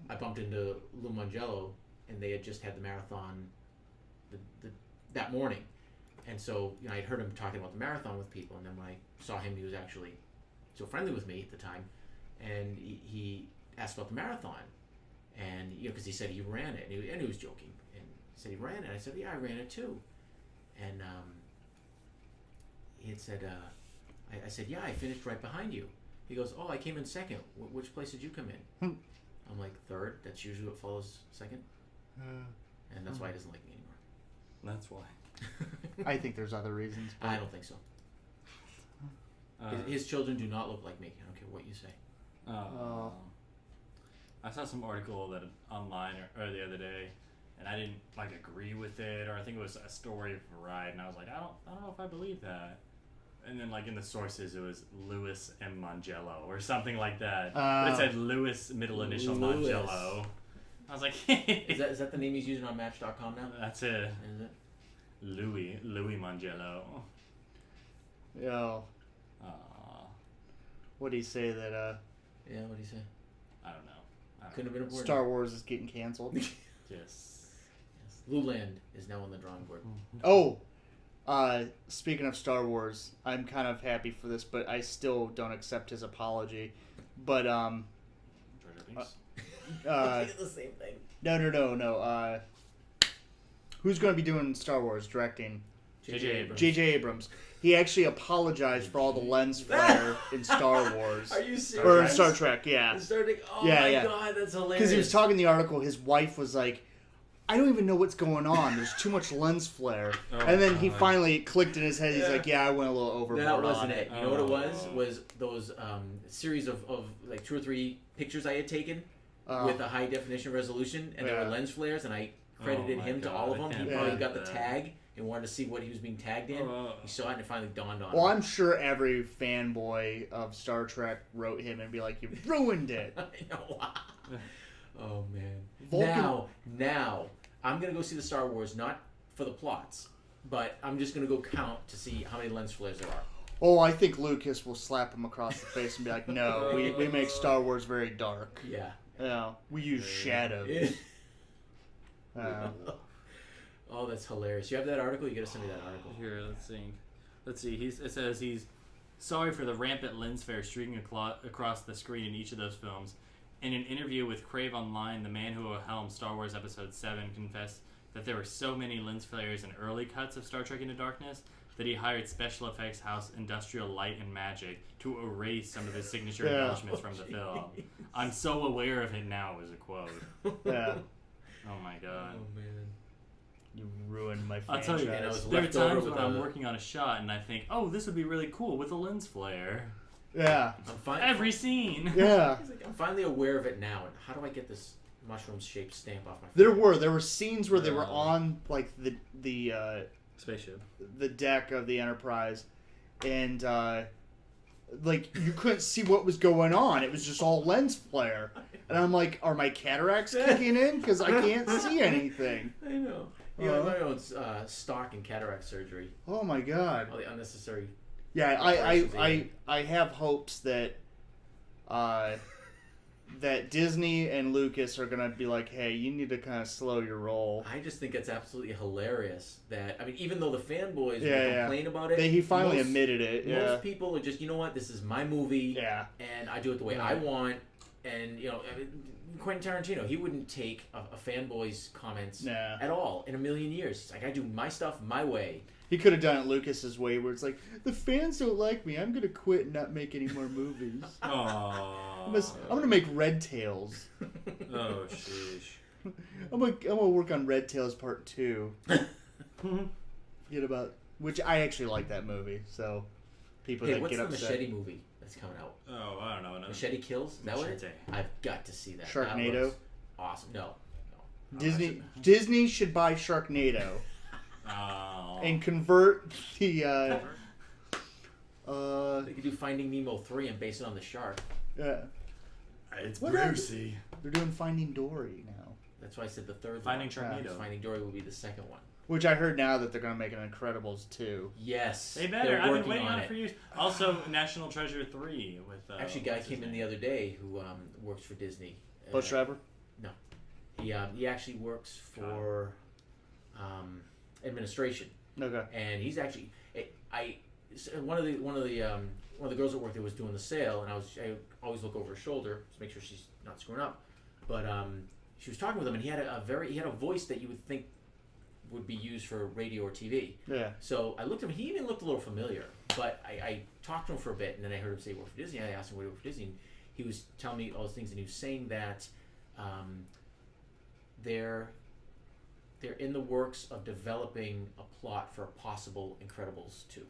I bumped into Lou Mangello and they had just had the marathon that morning. And so I'd heard him talking about the marathon with people, and then when I saw him, he was actually so friendly with me at the time, and he asked about the marathon, and because he said he ran it, and he was joking, and he said he ran it. I said, yeah, I ran it too, and he had said, I said, yeah, I finished right behind you. He goes, oh, I came in second. Which place did you come in? I'm like, third. That's usually what follows second, and that's why he doesn't like me anymore. That's why. I think there's other reasons. But I don't think so. His children do not look like me. I don't care what you say. I saw some article that online or the other day, and I didn't agree with it, or I think it was a story of a ride, and I was like, I don't know if I believe that. And then in the sources, it was Louis M. Mangello or something like that. But it said Louis middle initial Mangello. I was like, is that the name he's using on Match.com now? That's it. Is it? Louis Mangello. Yo. What did he say that? Yeah, what did he say? I don't know. Couldn't have been important. Star Wars is getting canceled. Yes. Luland is now on the drawing board. Oh, speaking of Star Wars, I'm kind of happy for this, but I still don't accept his apology. But Jar Jar Binks. It's the same thing. no. Who's going to be doing Star Wars directing? J.J. Abrams. J.J. Abrams. He actually apologized for all the lens flare in Star Wars. Are you serious? Or in Star Trek, yeah. Oh Yeah, my yeah. god, that's hilarious. Because he was talking in the article, his wife was like, I don't even know what's going on. There's too much lens flare. Oh, and then he God. finally clicked in his head. He's like, yeah, I went a little overboard That wasn't on it. it. You know what it was? Oh. Was those series of like 2 or 3 pictures I had taken with a high definition resolution, and there Yeah. were lens flares, and I credited my him to God, all of I them. He can't probably believe got the that. tag and wanted to see what he was being tagged in. Oh. He saw it, and it finally dawned on Well, him. I'm sure every fanboy of Star Trek wrote him and be like, you ruined it. I know. Oh man. Vulcan- Now, I'm gonna go see the Star Wars not for the plots, but I'm just gonna go count to see how many lens flares there are. Oh, I think Lucas will slap him across the face and be like, no, we make Star Wars very dark. Yeah. We use shadows. Oh, that's hilarious. You have that article? You gotta send me that article. Here, let's see. It says he's sorry for the rampant lens flare streaking across the screen in each of those films. In an interview with Crave Online, the man who helmed Star Wars Episode 7 confessed that there were so many lens flares in early cuts of Star Trek Into Darkness that he hired special effects house Industrial Light and Magic to erase some of his signature embellishments from the film. I'm so aware of it now, was a quote. Yeah. Oh my god. Oh man. You ruined my I'll franchise. tell you, And I was there are left over times with when I'm a- working on a shot and I think, oh, this would be really cool with a lens flare. Yeah. I'm fine. Every scene. Yeah. He's like, I'm finally aware of it now, and how do I get this mushroom-shaped stamp off my There were scenes where they were on like the Spaceship. the deck of the Enterprise, and like you couldn't see what was going on. It was just all lens flare, and I'm like, are my cataracts kicking in? Because I can't see anything. I know. Yeah, my own stock and cataract surgery. Oh my god. All the unnecessary. Yeah, operations I have hopes that that Disney and Lucas are gonna be like, hey, you need to kind of slow your roll. I just think it's absolutely hilarious that, I mean, even though the fanboys Yeah, will yeah. complain about it, He finally most- admitted it. Yeah. Most people are just, you know what, this is my movie, Yeah. and I do it the way I want, and, you know, I mean, Quentin Tarantino, he wouldn't take a fanboy's comments Nah. at all in a million years. He's like, I do my stuff my way. He could have done it Lucas's way, where it's like, the fans don't like me. I'm gonna quit and not make any more movies. Aww. I'm gonna make Red Tails. Oh, sheesh. I'm gonna work on Red Tails Part 2. Forget about which I actually like that movie. So people Hey, that what's get the upset. Machete movie that's coming out? Oh, I don't know. Another... Machete Kills? Is that what it is? Machete. I've got to see that. Sharknado? That looks awesome. No. Disney should buy Sharknado Oh. and convert the They could do Finding Nemo 3 and base it on the shark. It's What Brucey. they're doing Finding Dory now, That's why I said the third Finding one. Sharknado. Finding Dory will be the second one. which I heard now that they're gonna make an Incredibles 2. Yes. They better. They're I've working been waiting on it it. for years. Also, National Treasure 3 with. Actually, a guy what's his came in name? the other day who works for Disney. Bus driver. He actually works for administration, Okay. and he's actually one of the girls that worked there was doing the sale, and I always look over her shoulder to make sure she's not screwing up, but she was talking with him, and he had a voice that you would think would be used for radio or TV. Yeah. So I looked at him. He even looked a little familiar, but I talked to him for a bit, and then I heard him say he worked for Disney. I asked him what he worked for Disney, and he was telling me all those things, and he was saying that they're in the works of developing a plot for a possible Incredibles 2.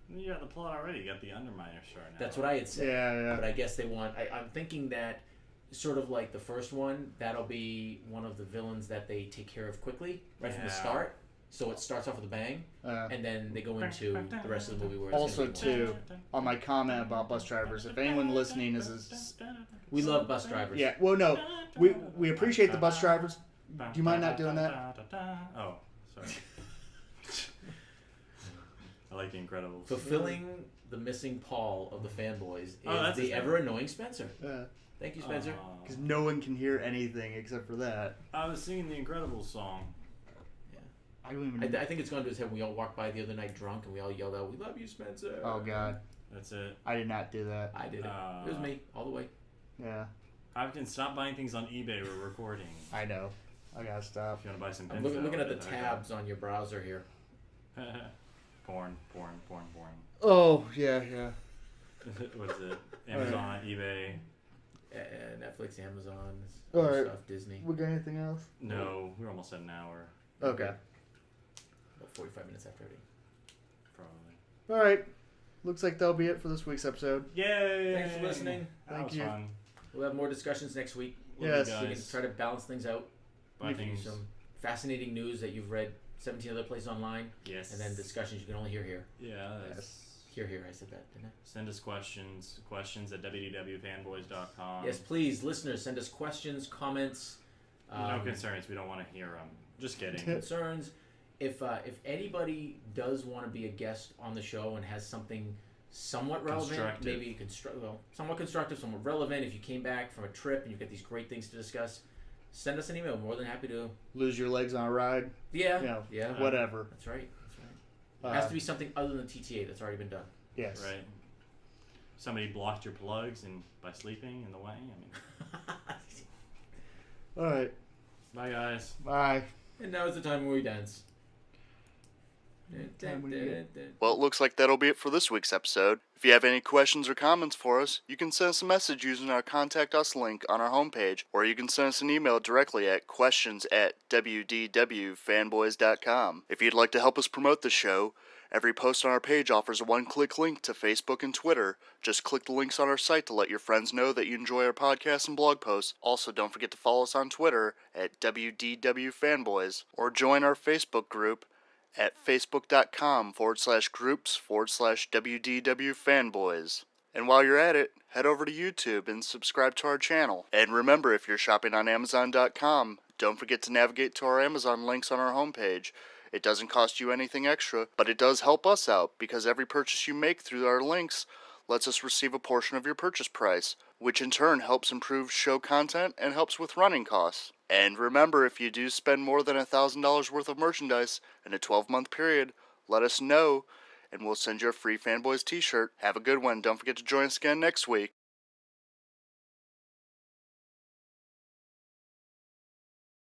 You got the plot already. You got the Underminer star now. That's what I had said. Yeah. But I guess they want. I'm thinking that sort of like the first one, that'll be one of the villains that they take care of quickly right from the Yeah. start. So it starts off with a bang, and then they go into the rest of the movie where it's Also, gonna be more- too, on my comment about bus drivers, if anyone listening is we love bus drivers. yeah, well, no, we appreciate the bus drivers. Do you mind not doing that? Oh, sorry. I like The Incredibles. Fulfilling the missing Paul of the fanboys is Oh, that's his the name. ever annoying Spencer. Thank you, Spencer. Because no one can hear anything except for that. I was singing the Incredibles song. I don't even. I think it's gone to his head. We all walked by the other night drunk, and we all yelled out, "We love you, Spencer." Oh God, That's it. I did not do that. I did it. It was me all the way. Yeah, Hopkins, stop buying things on eBay. We're recording. I know. I gotta stop. If you want to buy some I'm pins, looking at the tabs on your browser here. porn. Oh yeah. What is it? Amazon, eBay. Netflix, Amazon, All other right. stuff, Disney. We got anything else? No, we're almost at an hour. Okay. About 45 minutes after already. Probably. All right. Looks like that'll be it for this week's episode. Yay! Thanks for listening. That Thank was you. fun. We'll have more discussions next week. Yes. We can try to balance things out. Buy Give you things. some fascinating news that you've read 17 other places online, Yes. and then discussions you can only hear here. Yeah. Here, I said that, didn't I? Send us questions at WDWFanBoys.com. Yes, please, listeners, send us questions, comments, No concerns. We don't want to hear them. Just kidding. concerns. If anybody does want to be a guest on the show and has something somewhat relevant, Constructive. maybe somewhat constructive, somewhat relevant, if you came back from a trip and you've got these great things to discuss, send us an email. More than happy to. Lose your legs on a ride. Yeah. Whatever. That's right. It has to be something other than TTA that's already been done. Yes. Right. Somebody blocked your plugs and by sleeping in the way. I mean. All right. Bye, guys. Bye. And now is the time when we dance. Well, it looks like that'll be it for this week's episode. If you have any questions or comments for us, you can send us a message using our Contact Us link on our homepage, or you can send us an email directly at questions@WDWFanBoys.com. If you'd like to help us promote the show, every post on our page offers a one-click link to Facebook and Twitter. Just click the links on our site to let your friends know that you enjoy our podcasts and blog posts. Also, don't forget to follow us on Twitter at WDWFanBoys, or join our Facebook group at facebook.com/groups/WDWFanBoys. And while you're at it, head over to YouTube and subscribe to our channel. And remember, if you're shopping on Amazon.com, don't forget to navigate to our Amazon links on our homepage. It doesn't cost you anything extra, but it does help us out because every purchase you make through our links lets us receive a portion of your purchase price, which in turn helps improve show content and helps with running costs. And remember, if you do spend more than $1,000 worth of merchandise in a 12-month period, let us know, and we'll send you a free Fanboys t-shirt. Have a good one. Don't forget to join us again next week.